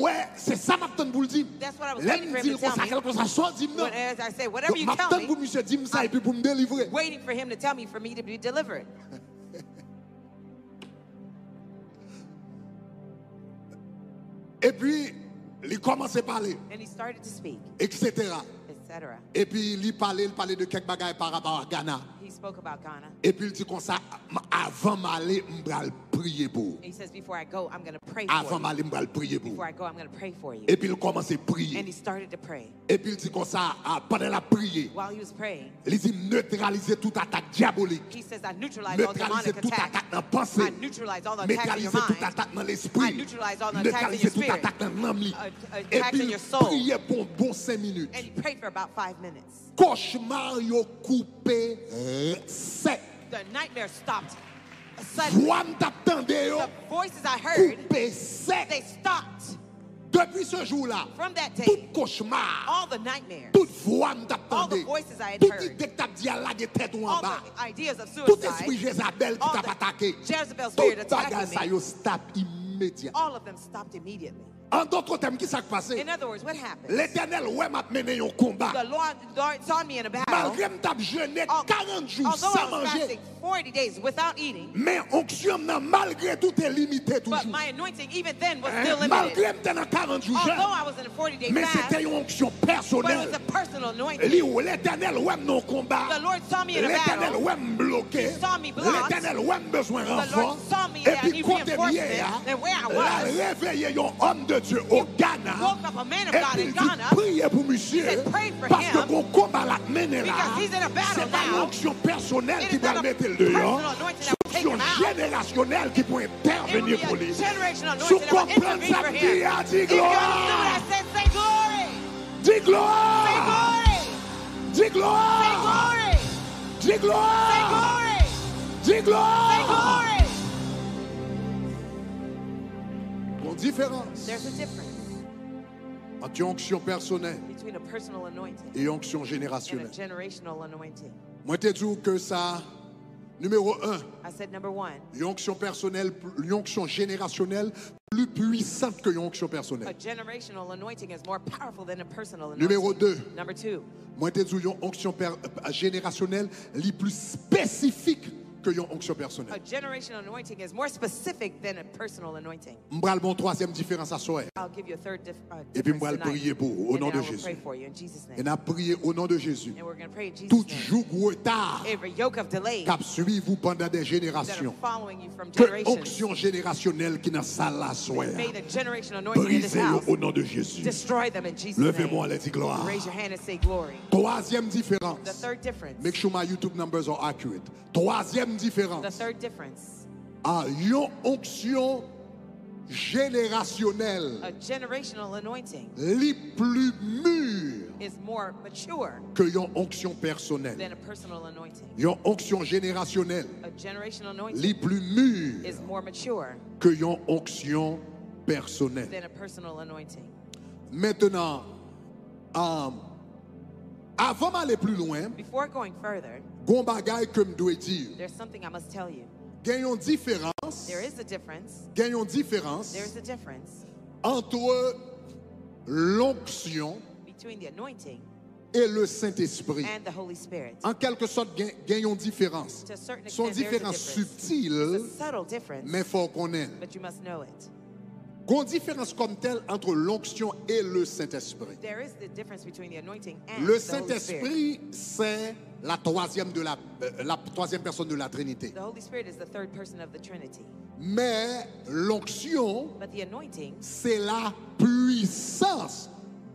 A: ouais, c'est ça m'attend pour le dire.
B: That's what I was
A: L'aime
B: waiting for him
A: dire
B: to
A: comme
B: tell
A: ça,
B: me.
A: quel que soit ça, dis non.
B: When, as I said, whatever
A: Donc
B: you tell
A: m'attend pour
B: me,
A: monsieur dire ça et puis pour me délivrer.
B: waiting for him to tell me for me to be delivered.
A: Et puis, il commence à parler,
B: And he started to speak,
A: etc.
B: etc.
A: Et puis, il parlait de quelques bagages par rapport à Ghana.
B: He spoke about Ghana.
A: Et puis, il dit comme ça, avant d'aller, je vais prier pour.
B: He says, before I go, I'm going to pray for
A: Avant
B: you.
A: d'aller, je vais prier pour.
B: Before I go, I'm going to pray for you.
A: Et puis, il commence à
B: And
A: prier.
B: he started to pray.
A: Et puis, il dit comme ça, pendant la prière,
B: While he was praying,
A: il dit neutraliser toute attaque diabolique.
B: he says, I neutralize all
A: Neutraliser
B: demonic
A: toute
B: attack.
A: attaque dans la pensée.
B: I neutralize all the attacks in your
A: Neutraliser toute
B: mind.
A: attaque dans
B: I
A: l'esprit.
B: neutralize all the attacks in
A: Neutraliser
B: your
A: toute
B: spirit.
A: attaque dans l'âme. Et
B: Attacks
A: puis,
B: in
A: il
B: your soul.
A: priait pour bon 5 minutes.
B: And he prayed for about 5 minutes.
A: Cauchemar yo coupé sec.
B: The nightmare stopped. Suddenly,
A: Voix m't'attendait yo
B: the voices I heard,
A: coupé sec.
B: they stopped.
A: Depuis ce jour-là,
B: From that
A: tout
B: day,
A: cauchemar,
B: all the nightmares,
A: toute voix
B: all the
A: m't'attendait,
B: voices I had
A: toute
B: heard,
A: idée que t'as dit à la tête ou en
B: all
A: bas,
B: the ideas of
A: tout esprit
B: suicide,
A: Jézabel qui
B: all
A: t'a
B: the
A: attaqué,
B: Jezebel
A: tout
B: spirit
A: bagage
B: attacking
A: ça
B: me,
A: yo stop immédiatement.
B: all of them stopped immediately.
A: En d'autres termes, qui s'est passé?
B: In other words, what happened?
A: L'Éternel ouais m'a mené un combat.
B: The Lord saw me in a battle.
A: Malgré m't'a jeûné 40 jours
B: Although
A: sans
B: I was
A: manger,
B: fasting 40 days without eating,
A: mais onction nan malgré tout est limité
B: but
A: toujours.
B: my anointing even then was still limited.
A: Malgré m't'a dans 40 jours jeûne,
B: Although I was in a 40-day
A: mais
B: fast,
A: c'était une onction
B: but it
A: personnelle.
B: was a personal anointing.
A: Li ou l'Éternel ouais non combat.
B: The Lord saw me in a
A: L'Éternel
B: battle.
A: ouais bloqué.
B: He saw me blocked.
A: L'Éternel ouais besoin
B: The Lord
A: renfort.
B: saw me
A: Et
B: that
A: puis
B: he
A: côté
B: reinforced
A: lié,
B: me, and where I
A: la
B: was,
A: réveillé un homme de Dieu au Ghana.
B: woke up a man of
A: Et
B: God
A: puis
B: in
A: il
B: Ghana,
A: dit priez pour monsieur.
B: said, pray for
A: Parce que
B: him,
A: mon combat la mené là.
B: because he's in a battle
A: C'est pas
B: now.
A: l'onction personnelle
B: It
A: qui
B: is
A: va
B: not
A: le
B: a
A: mettre le dehors.
B: personal anointing that will take
A: L'onction
B: him out.
A: générationnelle qui peut
B: It will
A: intervenir
B: be
A: pour
B: a
A: lui.
B: generational
A: Sous
B: anointing that will
A: comprendre
B: intervene
A: ça,
B: for
A: dis
B: him.
A: à
B: If
A: dis
B: you understood what
A: gloire.
B: I said, say glory.
A: Dis
B: Say
A: gloire.
B: glory.
A: Dis
B: Say
A: gloire.
B: glory.
A: Dis
B: Say
A: gloire.
B: glory.
A: Dis
B: Say
A: gloire.
B: glory.
A: Bon, différence
B: There's a difference
A: entre onction personnelle
B: between a personal anointing
A: et onction
B: and a
A: générationnelle.
B: generational anointing.
A: Moi, je te dis que ça, numéro 1,
B: I said number one,
A: l'onction personnelle, l'onction générationnelle plus puissante que l'onction
B: a
A: personnelle.
B: generational anointing is more powerful than a personal
A: Numéro
B: anointing.
A: 2,
B: Number two,
A: moi, je te dis l'onction générationnelle les plus spécifique que que une onction personnelle.
B: A generational anointing is more specific than a personal anointing.
A: M'bral mon troisième différence à soi.
B: I'll give you a third
A: Et puis
B: difference
A: m'bral
B: tonight.
A: prier pour au
B: And
A: nom
B: then
A: de
B: I will pray
A: Jésus.
B: for you in Jesus'
A: Et
B: name.
A: n'a prié au nom de Jésus.
B: And we're going to pray in Jesus'
A: Tout
B: name.
A: joug retard
B: Every yoke of delay
A: cap suivi vous pendant des
B: that are
A: générations.
B: following you from
A: Que
B: generations,
A: onction générationnelle qui n'a ça la soie.
B: may the generational anointing in this
A: Brisez
B: house
A: au nom de Jésus.
B: destroy them in Jesus'
A: Levez-moi
B: name.
A: les dit gloire.
B: Raise your hand and say glory.
A: Troisième
B: The
A: différence.
B: third difference.
A: Make sure my YouTube numbers are accurate. Troisième
B: The
A: différence.
B: third difference.
A: Une onction générationnelle
B: A generational anointing
A: les plus mûre
B: is more mature
A: que une onction personnelle.
B: than a personal anointing.
A: Une onction générationnelle
B: A generational anointing
A: les plus mûre
B: is more mature
A: que une onction personnelle.
B: than a personal anointing.
A: Maintenant, avant d'aller plus loin,
B: Before going further,
A: gon bagay que me dois dire.
B: there's something I must tell you.
A: Gagnons différence,
B: There is a difference.
A: gagnons différence
B: There is a difference
A: entre l'onction
B: between the anointing
A: et le Saint-Esprit.
B: and the Holy Spirit.
A: En quelque sorte, gagnons différence.
B: To a certain
A: Sont
B: extent, there's a
A: différences
B: difference.
A: subtiles,
B: It's a subtle difference,
A: mais faut qu'on ait.
B: but you must know it.
A: Gon différence comme telle entre l'onction et le Saint-Esprit.
B: There is the difference between the anointing and
A: Le
B: the Holy Spirit.
A: Saint-Esprit, c'est la troisième personne de la Trinité.
B: The Holy Spirit is the third person of the Trinity.
A: Mais l'onction,
B: But the anointing,
A: c'est la puissance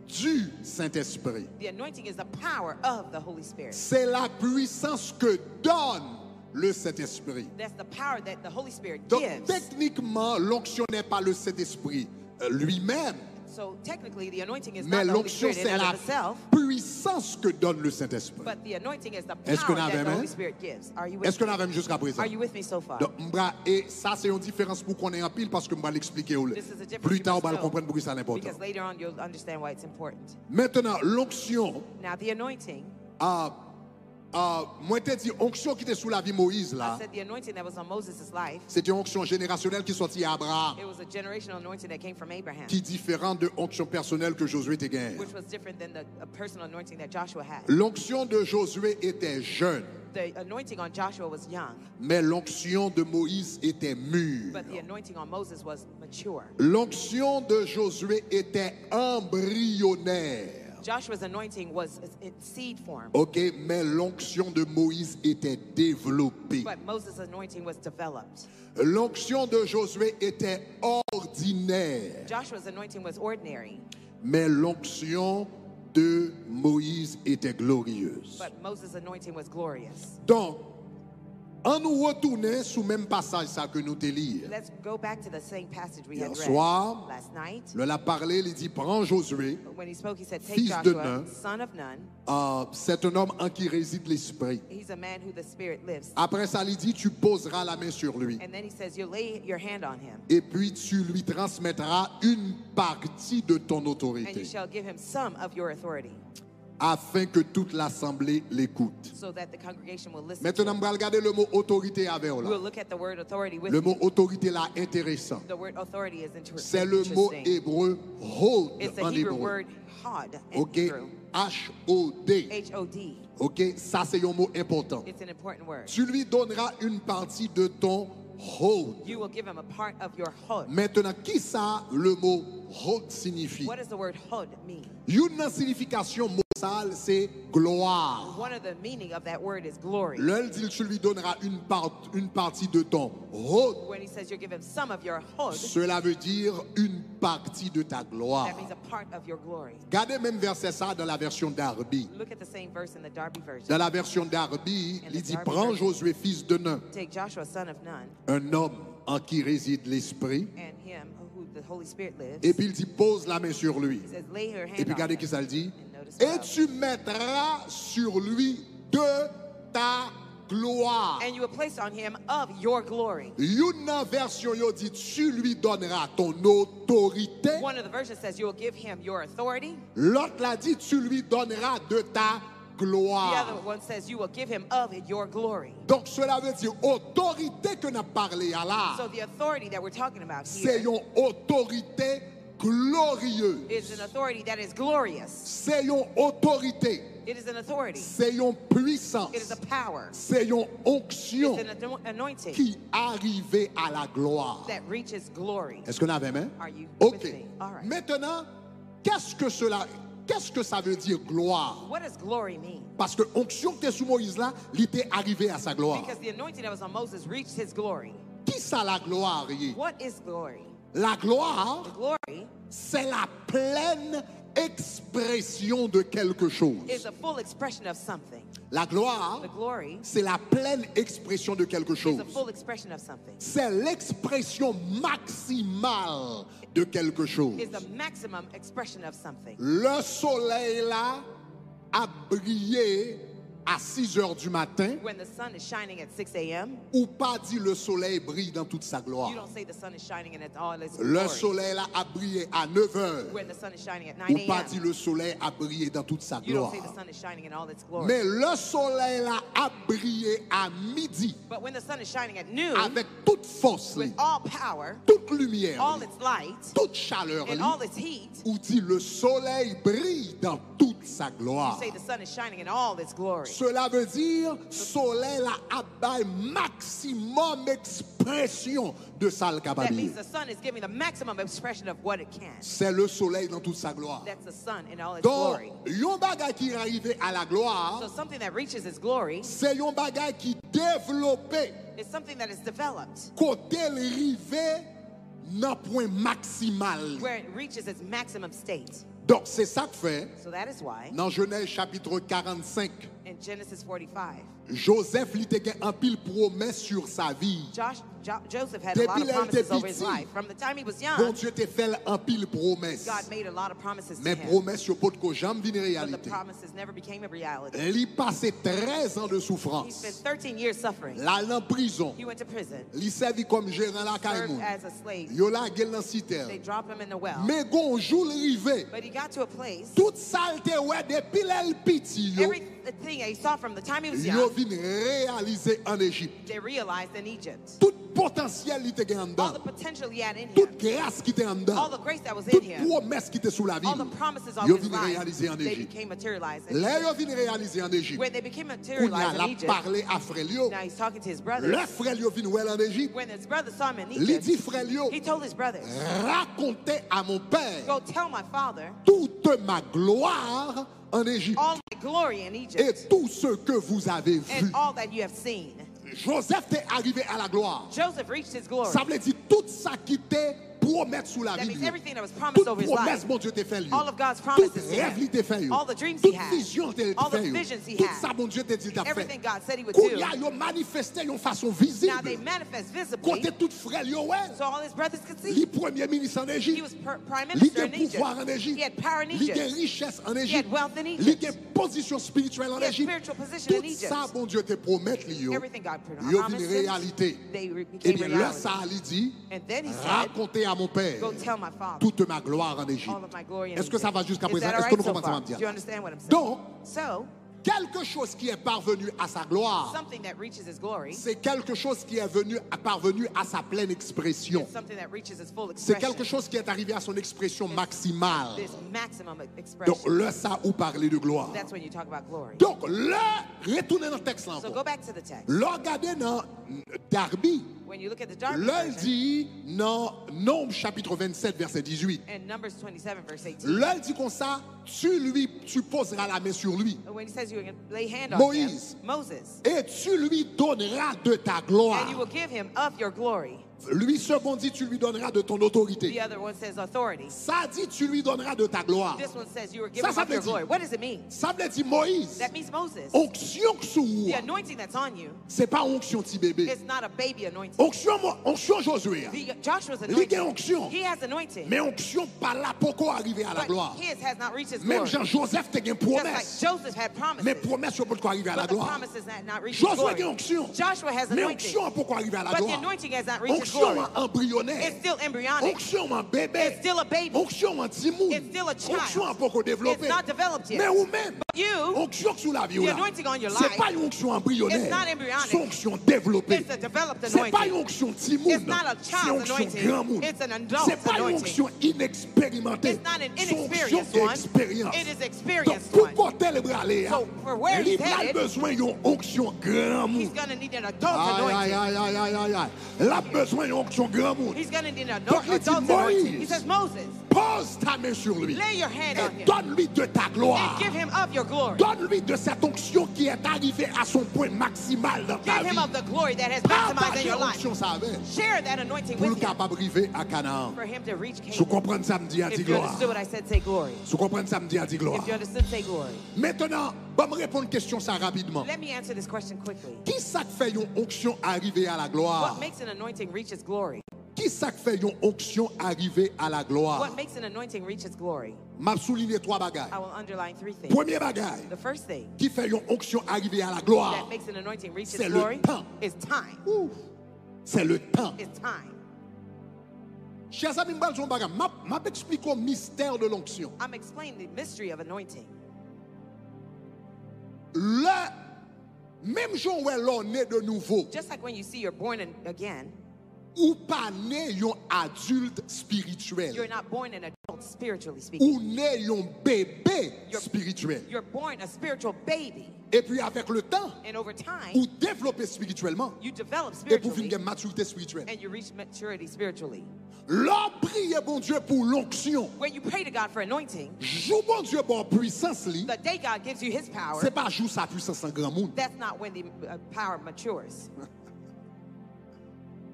A: du Saint-Esprit.
B: the anointing is the power of the Holy Spirit.
A: C'est la puissance que donne le Saint-Esprit.
B: That's the power that the Holy Spirit
A: Donc
B: gives.
A: techniquement, l'onction n'est pas le Saint-Esprit lui-même,
B: So technically, the anointing is
A: mais
B: not the Holy
A: l'onction
B: Spirit in
A: c'est
B: and
A: la
B: of itself,
A: puissance que donne le Saint-Esprit.
B: but the anointing is the
A: Est-ce
B: power
A: qu'on a
B: that the
A: amen?
B: Holy Spirit gives. Are you with
A: Est-ce qu'on
B: me?
A: a même jusqu'à présent?
B: Are you with me so far?
A: Donc, et ça c'est une différence pour qu'on ait en pile parce que je vais l'expliquer.
B: This is a difference
A: Plus
B: you
A: tard, on
B: must
A: va le
B: know,
A: comprendre pourquoi c'est important.
B: because later on you'll understand why it's important.
A: Maintenant, l'onction,
B: Now the anointing,
A: moi t'ai dit, onction qui était sous la vie Moïse
B: I
A: là,
B: said the anointing that was on Moses' life,
A: c'était une onction générationnelle qui sortit à Abraham,
B: it was a generational anointing that came from Abraham,
A: qui est différente de l'onction personnelle que Josué était gagné.
B: which was different than the a personal anointing that Joshua had.
A: L'onction de Josué était jeune,
B: The anointing on Joshua was young,
A: mais l'onction de Moïse était mûre.
B: but the anointing on Moses was mature.
A: L'onction de Josué était embryonnaire.
B: Joshua's anointing was in seed form,
A: Ok, mais l'onction de Moïse était développée.
B: but Moses' anointing was developed.
A: L'onction de Josué était ordinaire,
B: Joshua's anointing was ordinary,
A: mais l'onction de Moïse était glorieuse.
B: but Moses' anointing was glorious.
A: Donc, en nous retourner sous le même passage ça que nous te lire.
B: Let's go back to the same passage we
A: Hier
B: had read
A: soir,
B: last night.
A: Le l'a parlé, il dit prends Josué,
B: When he spoke, he said, Take
A: fils de
B: Joshua,
A: Nun.
B: son of Nun.
A: C'est un homme en qui réside l'esprit.
B: He's a man who the Spirit lives.
A: Après ça, il dit tu poseras la main sur lui
B: And then he says, You lay your hand on him,
A: et puis tu lui transmettras une partie de ton
B: and you
A: autorité
B: shall give him some of your authority,
A: afin que toute l'assemblée l'écoute.
B: so that the congregation will listen.
A: Maintenant,
B: To
A: on va regarder le mot autorité avec
B: We'll
A: là.
B: look at the word authority with
A: Le
B: me.
A: mot autorité là intéressant.
B: The word authority is
A: C'est le mot
B: interesting.
A: hébreu hod
B: It's the
A: en
B: Hebrew
A: hébreu.
B: word hod in
A: OK,
B: Hebrew.
A: H-O-D.
B: H-O-D.
A: OK, ça c'est un mot important.
B: It's an important word.
A: Tu lui donneras une partie de ton hod.
B: You will give him a part of your hod.
A: Maintenant, qui ça le mot hod signifie?
B: What does the word hod mean?
A: Une signification mot-sale, c'est gloire.
B: One of the meaning of that word is glory.
A: L'un dit tu lui donneras une partie de ton hod.
B: When he says you give him some of your hod,
A: Cela veut dire une partie de ta gloire.
B: that means a part of your glory.
A: Gardez même verset ça dans la version Darby.
B: Look at the same verse in the Darby version.
A: Dans la version Darby, il dit prends Josué fils de Nun,
B: Take Joshua, son of Nun,
A: un homme en qui réside l'esprit,
B: and him who the Holy Spirit lives.
A: et puis il dit pose la main sur lui.
B: He says, lay your hand
A: Et puis
B: on
A: regardez
B: him.
A: qui ça le dit.
B: And notice
A: Et
B: what else.
A: tu mettras sur lui de ta gloire.
B: And you will place on him of your glory.
A: Une version yo dit tu lui donneras ton autorité.
B: One of the versions says you will give him your authority.
A: L'autre l'a dit tu lui donneras de ta
B: The
A: gloire.
B: other one says you will give him of your glory.
A: Donc cela veut dire autorité que n'a parlé à là.
B: So the authority that we're talking about
A: C'est
B: here
A: une autorité glorieuse.
B: is an authority that is glorious.
A: C'est une autorité
B: It is an authority.
A: C'est une puissance.
B: It is a power.
A: C'est une onction
B: It's an anointing
A: qui arrive à la gloire.
B: that reaches glory.
A: Est-ce qu'on a même?
B: Are you
A: Ok.
B: with me? All right.
A: Maintenant, qu'est-ce que ça veut dire gloire?
B: What does glory mean?
A: Parce que onction qui était sous Moïse là, il était arrivé à sa gloire.
B: Because the anointing that was on Moses reached his glory.
A: Qui ça la gloire?
B: What is glory?
A: La gloire,
B: The glory
A: c'est la pleine expression de quelque chose.
B: is a full expression of something.
A: La gloire,
B: The glory
A: c'est la pleine expression de quelque
B: is
A: chose.
B: a full expression of something.
A: C'est l'expression maximale de quelque chose.
B: Is the maximum expression of something.
A: Le soleil là a brillé à 6 heures du matin,
B: When the sun is shining at 6 a.m.,
A: ou pas dit le soleil brille dans toute sa gloire.
B: you don't say the sun is shining in all its
A: Le
B: glory.
A: soleil là a brillé à 9 heures,
B: When the sun is shining at
A: ou
B: 9
A: pas dit
B: a.m.,
A: le soleil a brillé dans toute sa
B: you don't
A: gloire.
B: say the sun is shining in all its glory.
A: Mais le soleil là a brillé à midi
B: But when the sun is shining at noon,
A: avec toute force,
B: with all power,
A: toute lumière,
B: all its light,
A: toute chaleur,
B: and all its heat,
A: ou dit le soleil brille dans toute sa
B: you
A: gloire.
B: say the sun is shining in all its glory.
A: Cela veut dire soleil là a bail maximum expression de ça le
B: That
A: kabali.
B: means the sun is giving the maximum expression of what it can.
A: C'est le soleil dans toute sa gloire.
B: That's the sun in all its
A: Donc,
B: glory.
A: yon bagay qui est arrivé à la gloire,
B: So something that reaches its glory
A: c'est yon bagay qui développé
B: is something that is developed,
A: côté rivé dans point maximal.
B: where it reaches its maximum state.
A: Donc c'est ça que fait
B: So that is why
A: dans Genèse chapitre 45,
B: in Genesis 45,
A: Joseph lui te gen un pile promesse sur sa vie.
B: Joseph had a lot
A: Depuis
B: of promises over his
A: petit,
B: life. From the time he was
A: Bon
B: young,
A: Dieu te fait un pile promesse.
B: God made a lot of promises to
A: Mais
B: him.
A: promesse yo pot ko jamais vini
B: But the
A: réalité.
B: promises never became a reality.
A: Il passé 13 ans de
B: He
A: souffrance.
B: spent 13 years suffering.
A: Là en prison.
B: He went to prison,
A: Il servi comme gérant la
B: served
A: caille.
B: as a slave.
A: Yo la gel dans
B: They
A: citerne.
B: dropped him in the well.
A: Mais gon jour rivé.
B: But he got to a place,
A: Toute saleté ouais depuis l'el petit yo.
B: everything that he saw from the time he was
A: Yo
B: young,
A: vin réaliser en Égypte.
B: they realized in Egypt.
A: Tout potentiel il te gen en
B: All
A: dedans.
B: the potential he had in him,
A: Toute grâce qui était en
B: all
A: dedans.
B: the grace that was in
A: Toute
B: him,
A: promesse qui était sous la vie.
B: all the promises of
A: Yo
B: his
A: vin
B: life,
A: réaliser en
B: they
A: Égypte.
B: became materialized in
A: Là
B: Egypt.
A: yo vin réaliser en Égypte.
B: When they became
A: Kounya
B: materialized in
A: la
B: Egypt,
A: parler à frère yo.
B: now he's talking to his
A: Le
B: brothers.
A: frère yo vin wel en Égypte.
B: When his brother saw him in
A: Li dit
B: Egypt,
A: frère yo,
B: he told his brothers,
A: racontez à mon père
B: go tell my father
A: toute ma gloire en Égypte
B: all my glory in
A: et
B: Egypt
A: tout ce que vous avez vu.
B: and all that you have seen.
A: Joseph est arrivé à la gloire.
B: Joseph reached his glory.
A: Ça veut dire tout ça qui était promettre sous la
B: That
A: vie.
B: means everything that was promised
A: Toute
B: over his
A: promesse
B: life,
A: bon Dieu t'a fait.
B: all of God's
A: Tout
B: promises to
A: rêve
B: him,
A: il t'a fait.
B: all the dreams he
A: Toute
B: had,
A: vision t'a
B: all the
A: fait.
B: visions he
A: Tout
B: had,
A: ça bon Dieu t'a dit t'a fait.
B: everything God said he would
A: Qu'on
B: do,
A: y a yo manifesté de façon
B: now they
A: visible.
B: manifest visibly,
A: Côté tout frère yo ouais.
B: so all his brothers could see.
A: Li premier ministre en
B: He
A: Égypte.
B: was prime
A: Li
B: minister
A: gen
B: in Egypt.
A: pouvoir en Égypte.
B: He had power in
A: Li gen
B: Egypt.
A: richesse en
B: He had
A: Égypte.
B: wealth in
A: Li
B: Egypt.
A: gen position spirituelle en
B: He had
A: Égypte.
B: spiritual position in
A: Tout
B: Egypt.
A: ça bon Dieu te promet li yo.
B: Everything God
A: Yo
B: promised
A: vin
B: him,
A: réalité.
B: they
A: Eh
B: became
A: bien là
B: reality.
A: ça ali dit
B: And then he said,
A: racontez à mon père
B: go tell my father
A: toute ma gloire en Égypte.
B: all of my glory in
A: Est-ce que ça
B: Egypt.
A: va jusqu'à
B: Is
A: présent?
B: that
A: Est-ce
B: all
A: que
B: right
A: nous
B: so
A: commençons à
B: far?
A: me dire?
B: Do you understand what I'm saying?
A: Donc,
B: So,
A: quelque chose qui est parvenu à sa gloire,
B: something that reaches its glory
A: c'est quelque chose qui est parvenu à sa pleine expression.
B: is something that reaches its full
A: C'est
B: expression.
A: quelque chose qui est arrivé à son expression maximale.
B: This maximum
A: Donc
B: expression.
A: là, ça ou parler de gloire.
B: That's when you talk about glory.
A: Donc là, retournez dans le texte là
B: So
A: encore.
B: go back to the text.
A: Là, regardez dans Darby.
B: When you look at the dark
A: Là, il
B: version,
A: dit dans Nombre chapitre 27, verset 18.
B: in Numbers 27, verse 18,
A: Là, il dit comme ça, tu poseras la main sur lui.
B: when he says you can lay hand on
A: Moïse.
B: him, Moses,
A: Et tu lui donneras de ta
B: and
A: gloire.
B: you will give him of your glory.
A: Lui, second dit, tu lui donneras de ton autorité.
B: The other one says authority.
A: Ça dit, tu lui donneras de ta gloire.
B: This one says you will give
A: Ça,
B: him
A: ça
B: of your
A: veut dire-
B: glory. What does it mean?
A: Ça veut dire Moïse.
B: That means Moses.
A: Onction sous.
B: The anointing that's on you
A: C'est pas onction petit bébé.
B: is not a baby anointing.
A: Onction Josué.
B: Joshua's
A: Il y a
B: anointing.
A: onction.
B: He has anointing.
A: Mais onction pas là pour qu'on arrive à la
B: But
A: gloire.
B: his has not reached his
A: Même
B: glory.
A: Jean-Joseph te gen
B: Just like
A: promesse.
B: Joseph had promises.
A: Mais promesse pour qu'on arrive à la
B: But the
A: gloire.
B: promises had not reached his
A: Josué
B: glory.
A: gen onction.
B: Joshua has
A: Mais
B: anointing.
A: onction pour qu'on arrive à la
B: But the
A: gloire.
B: anointing has not reached his
A: Onction
B: glory.
A: en embryonnaire.
B: It's still embryonic.
A: Onction en bébé.
B: It's still a baby.
A: Onction en timoun.
B: It's still a child.
A: Onction en pour qu'on développe.
B: It's not developed yet.
A: Mais ou même,
B: you,
A: onction sous la vie,
B: the anointing on your
A: c'est
B: life,
A: pas une onction embryonnaire,
B: it's not embryonic.
A: c'est une onction développée.
B: It's a developed
A: C'est pas une
B: anointing.
A: onction petit
B: It's
A: monde,
B: not a
A: c'est
B: child's
A: une onction
B: anointing.
A: grand monde.
B: It's an adult's
A: C'est pas une
B: anointing.
A: onction inexpérimentée,
B: It's not an
A: c'est une onction
B: inexperienced one.
A: d'expérience.
B: It is
A: Donc,
B: experienced
A: pour
B: one.
A: côté le bras aller,
B: So, for where
A: il
B: he's
A: a
B: headed,
A: besoin d'une onction grand
B: he's
A: monde.
B: going to need an adult
A: Aïe, aïe,
B: anointing.
A: aïe, aïe, aïe, aïe, aïe. Il a besoin d'une onction grand monde.
B: He's going to need an
A: Donc, il
B: adult
A: dit,
B: anointing. He
A: Moïse,
B: says, Moses,
A: pose ta main sur lui
B: lay your hand on
A: et
B: him
A: donne-lui de ta gloire.
B: and give him of your glory.
A: Donne-lui de cette onction qui est arrivée à son point maximal dans ta
B: Give him
A: vie.
B: of the glory that has maximized in your life.
A: Onction, ça avait.
B: Share that anointing
A: Pour le
B: with him
A: capable d'arriver à Canaan.
B: for him to reach
A: Si
B: Canaan.
A: vous comprenez ça, me dit à
B: If
A: dit
B: you
A: gloire.
B: understood what I said, say glory.
A: Si vous comprenez ça, me dit à dit gloire.
B: If you understood, say glory.
A: Maintenant, je vais me répondre à une question ça rapidement.
B: Let me answer this question quickly.
A: Qui ça fait une onction arriver à la gloire?
B: What makes an anointing reach its glory?
A: Qui ça fait une onction arriver à la gloire?
B: What makes an anointing reach its glory?
A: M'a souligné trois bagages.
B: I will underline three things.
A: Premier bagage
B: The first thing
A: qui fait une onction arriver à la gloire,
B: that makes an anointing reach
A: c'est
B: its
A: le
B: glory
A: temps.
B: is time.
A: C'est le temps.
B: It's time.
A: Chers amis, je vais expliquer le mystère de l'onction.
B: I'm explaining the mystery of anointing.
A: Le même jour où elle est de nouveau,
B: Just like when you see you're born again,
A: ou pas né un adulte spirituel,
B: you're not born an adult spiritually speaking.
A: ou né un bébé spirituel.
B: You're born a spiritual baby.
A: Et puis avec le temps,
B: And over time,
A: ou développer spirituellement,
B: you develop
A: et pour
B: spiritually
A: finir une maturité spirituelle.
B: and you reach maturity spiritually.
A: L'homme prie bon Dieu pour l'onction.
B: When you pray to God for anointing,
A: Jou bon Dieu pour puissance li,
B: the day God gives you his power,
A: c'est pas jou sa puissance en grand monde.
B: that's not when the power matures.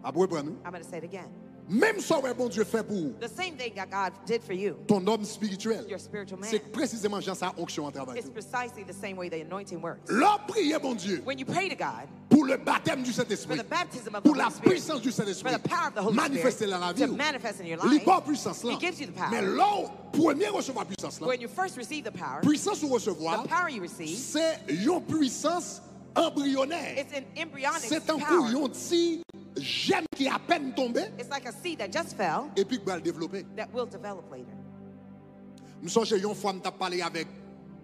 A: Après prendre.
B: I'm going to say it again.
A: Même ça ouais bon Dieu fait pour
B: The same thing that God did for you,
A: ton homme spirituel.
B: your spiritual man,
A: C'est précisément genre ça onction en travail.
B: it's precisely the same way the anointing works.
A: L'homme prie bon Dieu
B: When you pray to God
A: pour le baptême du
B: for
A: Saint-Esprit,
B: the baptism of the
A: pour la
B: Holy Spirit,
A: puissance du Saint-Esprit,
B: for the power of the Holy
A: manifester
B: Spirit
A: dans la vie.
B: to manifest in your
A: Il
B: life,
A: pas puissance là.
B: He gives you the power.
A: Mais là, premier recevoir puissance là,
B: when you first receive the power,
A: puissance ou recevoir,
B: the power you receive,
A: c'est une puissance embryonnaire.
B: it's an embryonic
A: C'est un coup
B: power.
A: un petit germe qui est à peine tombé
B: It's like a seed that just fell
A: et puis qui va le développer.
B: that will develop later.
A: Je me souviens une fois je parlé avec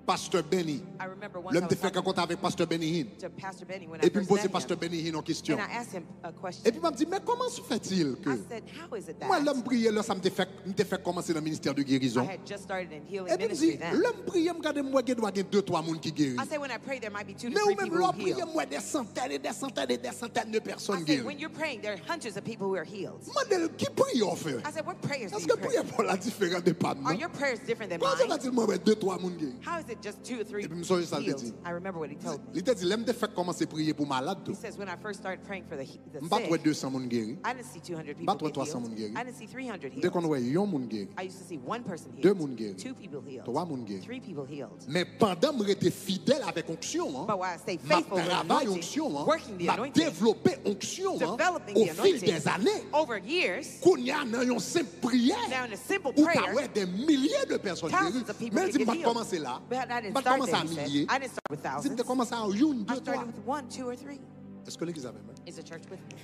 A: Pasteur Benny.
B: I remember once I
A: L'homme
B: was
A: te fait
B: talking
A: rencontre avec Pasteur Benny Hinn.
B: to Pastor Benny when I
A: Et puis me
B: first
A: poser
B: met
A: Pasteur
B: him,
A: Benny Hinn en question.
B: and I asked him a question.
A: Et puis il m'a dit mais comment se fait-il que
B: I said, how is it
A: moi
B: that
A: l'homme prier là ça me fait commencer dans le ministère de
B: I
A: guérison.
B: had just started in healing
A: Et puis il me
B: ministry
A: dit
B: then?
A: l'homme prier me garde moi il doit y avoir 2-3 personnes qui guérissent.
B: I said, when I pray, there might be 2 to
A: Mais
B: 3
A: ou même
B: people
A: l'homme
B: who
A: prier
B: heal.
A: moi des centaines et des centaines et des centaines de personnes
B: I said,
A: guéries.
B: when you're praying, there are hundreds of people who are healed.
A: Moi qui prie en fait?
B: I said, what prayers do
A: Est-ce
B: you
A: que
B: pray?
A: prier pour la différence de pas
B: Are your prayers different than
A: Comment ça
B: mine?
A: va-t-il moi 2-3 personnes guéries?
B: How is it just 2 or 3
A: Et puis, me songe ça, le
B: healed?
A: dit.
B: I remember what he told me.
A: Il t'a dit l'aime de faire commencer à prier pour malade.
B: He says, when I first started praying for the
A: Je pas trouvé
B: sick,
A: 200 personnes guéries.
B: I didn't see 200
A: Pas
B: people get
A: 300
B: healed.
A: guéris.
B: I didn't see 300
A: Dès
B: healed.
A: qu'on voit un monde guéri,
B: I used to see 1 person
A: 2
B: healed,
A: personnes guéries,
B: 2 people healed,
A: 3 personnes guéries.
B: 3 people healed.
A: Mais pendant que j'étais fidèle avec onction,
B: But while I stayed
A: ma
B: faithful with
A: travail
B: anointing,
A: onction,
B: working the
A: ma
B: anointing,
A: développé onction
B: developing
A: au
B: the
A: fil
B: anointing
A: des années.
B: over years,
A: Qu'on y a dans une simple prière,
B: now in a simple
A: où
B: prayer,
A: tu as des milliers de personnes guéries.
B: thousands of people
A: Mais
B: can
A: si je
B: get
A: vais
B: healed.
A: commencer là,
B: But I
A: je
B: didn't
A: vais
B: start
A: commencer
B: there,
A: à
B: he said.
A: milliers.
B: I didn't start with
A: Si je
B: thousands.
A: vais commencer à 1, 2,
B: I
A: 3.
B: started with 1, 2, or 3.
A: Est-ce que l'église avait même?
B: Is the church with me?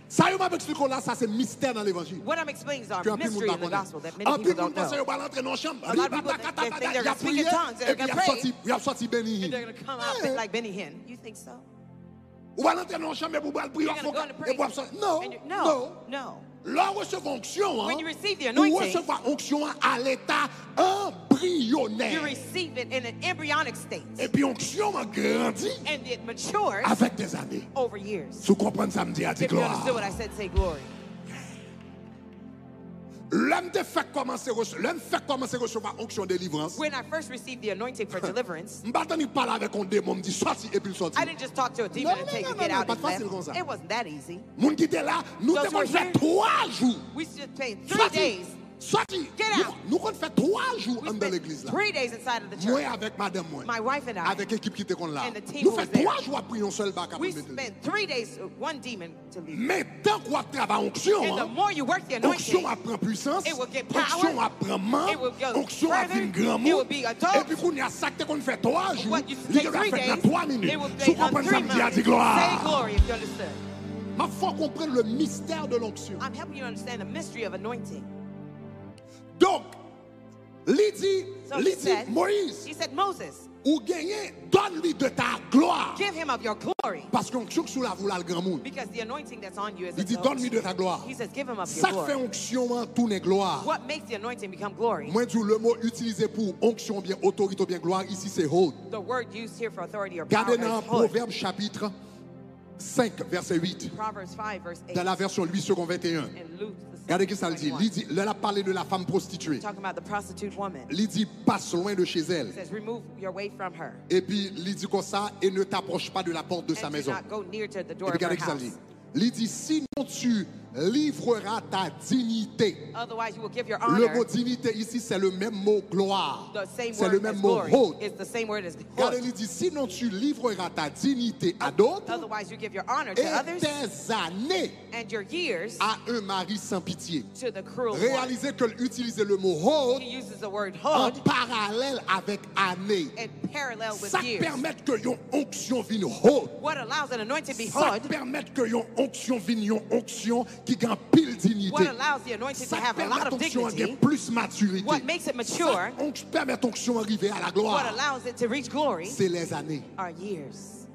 A: Ça, je m'explique là, ça c'est mystère dans l'évangile.
B: What I'm explaining is our
A: Que un peu
B: mystery in the
A: monde
B: gospel that
A: En
B: many
A: plus,
B: people
A: monde
B: don't
A: pense
B: know.
A: qu'il va rentrer dans la chambre.
B: A lot of people think they're
A: Il a
B: gonna speak in
A: prié,
B: tongues, they're
A: et puis
B: gonna pray,
A: il a sorti béni.
B: and they're going to come out
A: Yeah.
B: like Benny Hinn. You think so?
A: Ou va rentrer dans la chambre et vous allez prier
B: You're going to go into
A: et
B: prayer.
A: vous absent. Non,
B: And
A: non.
B: no.
A: Là, recevoir onction,
B: When you receive the
A: ou
B: anointing,
A: recevoir onction à l'état
B: you
A: embryonnaire.
B: receive it in an embryonic state.
A: Et puis onction a grandi
B: And it matures
A: avec des années.
B: over years.
A: Si vous comprenez ça, me dit à dire
B: If you
A: gloire.
B: understood what I said, say glory.
A: L'homme te fait commencer à recevoir onction délivrance.
B: When I first received the anointing for deliverance,
A: Je ne vais pas parler avec un démon, me dit sorti et puis il sorti.
B: I didn't just talk to a demon
A: No,
B: and
A: no,
B: take
A: no,
B: it,
A: no,
B: get
A: no,
B: out
A: pas
B: and
A: facile comme ça.
B: left. It wasn't that easy.
A: Moun qui était là, nous
B: Those
A: devons
B: who
A: faire
B: were
A: 3 jours.
B: We should spend 3
A: Sorti.
B: days.
A: Sorti.
B: Get out.
A: Nous comptons faire 3 jours
B: We
A: dans
B: spent
A: l'église là.
B: 3 days inside of the
A: Moi
B: church.
A: avec madame moi.
B: My wife and I,
A: Avec l'équipe qui était là.
B: And the team
A: Nous
B: who
A: faisons
B: was there.
A: 3 jours à prier un seul bac à
B: we
A: mettre.
B: spent 3 days, 1 demon to leave.
A: Mais tant qu'on travaille onction,
B: And the more you work the anointing,
A: onction apprend puissance,
B: it will get power.
A: onction apprend main,
B: It will go
A: onction
B: further.
A: apprend grand
B: It will
A: monde.
B: be adult.
A: Et puis qu'on y a ça qu'on fait 3 jours,
B: What used to
A: il
B: take
A: va
B: 3
A: faire
B: days,
A: dans 3 minutes.
B: it will
A: Si vous
B: take on
A: comprenez
B: 3
A: ça, me dit à
B: minutes.
A: dire
B: Say
A: gloire.
B: glory if you understood.
A: Ma foi comprendre le mystère de l'onction.
B: I'm helping you understand the mystery of anointing.
A: Donc,
B: So he said,
A: Moïse,
B: he said, Moses,
A: ou gagné, donne-lui de ta gloire.
B: give him of your glory.
A: Parce qu'onction sous la voula le grand monde.
B: Because the anointing that's on you is
A: Il dit, donne-lui de ta gloire.
B: He says, give him of
A: Ça
B: your
A: fait
B: glory.
A: onction en tourner gloire.
B: What makes the anointing become glory?
A: Moi, je dis le mot utilisé pour onction, bien autorité, bien gloire, ici c'est hold.
B: The word used here for authority or power
A: Gardez
B: is
A: dans
B: hood.
A: Proverbe chapitre 5, verset 8.
B: Proverbs 5, verse 8.
A: Dans la version 8 secondes 21.
B: And Luke, the
A: Regardez ce que ça le dit.
B: 21.
A: Il dit, là, a parlé de la femme prostituée.
B: Talking about the prostitute woman.
A: Il dit, passe loin de chez elle.
B: It says, remove your way from her.
A: Et puis, il dit comme ça, et ne t'approche pas de la porte de sa
B: And do
A: maison.
B: not go near to the
A: Et
B: door
A: puis,
B: of her
A: regardez ce que ça le dit.
B: house.
A: Il dit, sinon tu livreras ta dignité.
B: Otherwise, you will give your
A: Le
B: honor.
A: mot dignité ici, c'est le même mot gloire.
B: The same
A: C'est le
B: word
A: même
B: as
A: mot
B: glory.
A: hold.
B: It's the same word as
A: Regardez,
B: hood.
A: il dit, sinon tu livreras ta dignité à d'autres
B: Otherwise, you give your honor to
A: et
B: others
A: tes années
B: and your years
A: à un mari sans pitié.
B: to the cruel one.
A: Réalisez que utiliser le mot hold
B: He uses the word
A: en
B: hood
A: parallèle avec année.
B: and parallel with
A: Ça
B: years.
A: permet que yon onction vienne hold.
B: What allows an anointing to be
A: Ça
B: hood?
A: permet que yon onction vienne yon onction qui gagne pile dignité.
B: What allows the anointing to
A: Ça
B: have a
A: permet
B: lot of
A: onction à
B: dignity?
A: gagner plus maturité.
B: What makes it mature?
A: Ça permet onction arriver à la
B: What
A: gloire.
B: allows it to reach glory
A: C'est les années.
B: are years.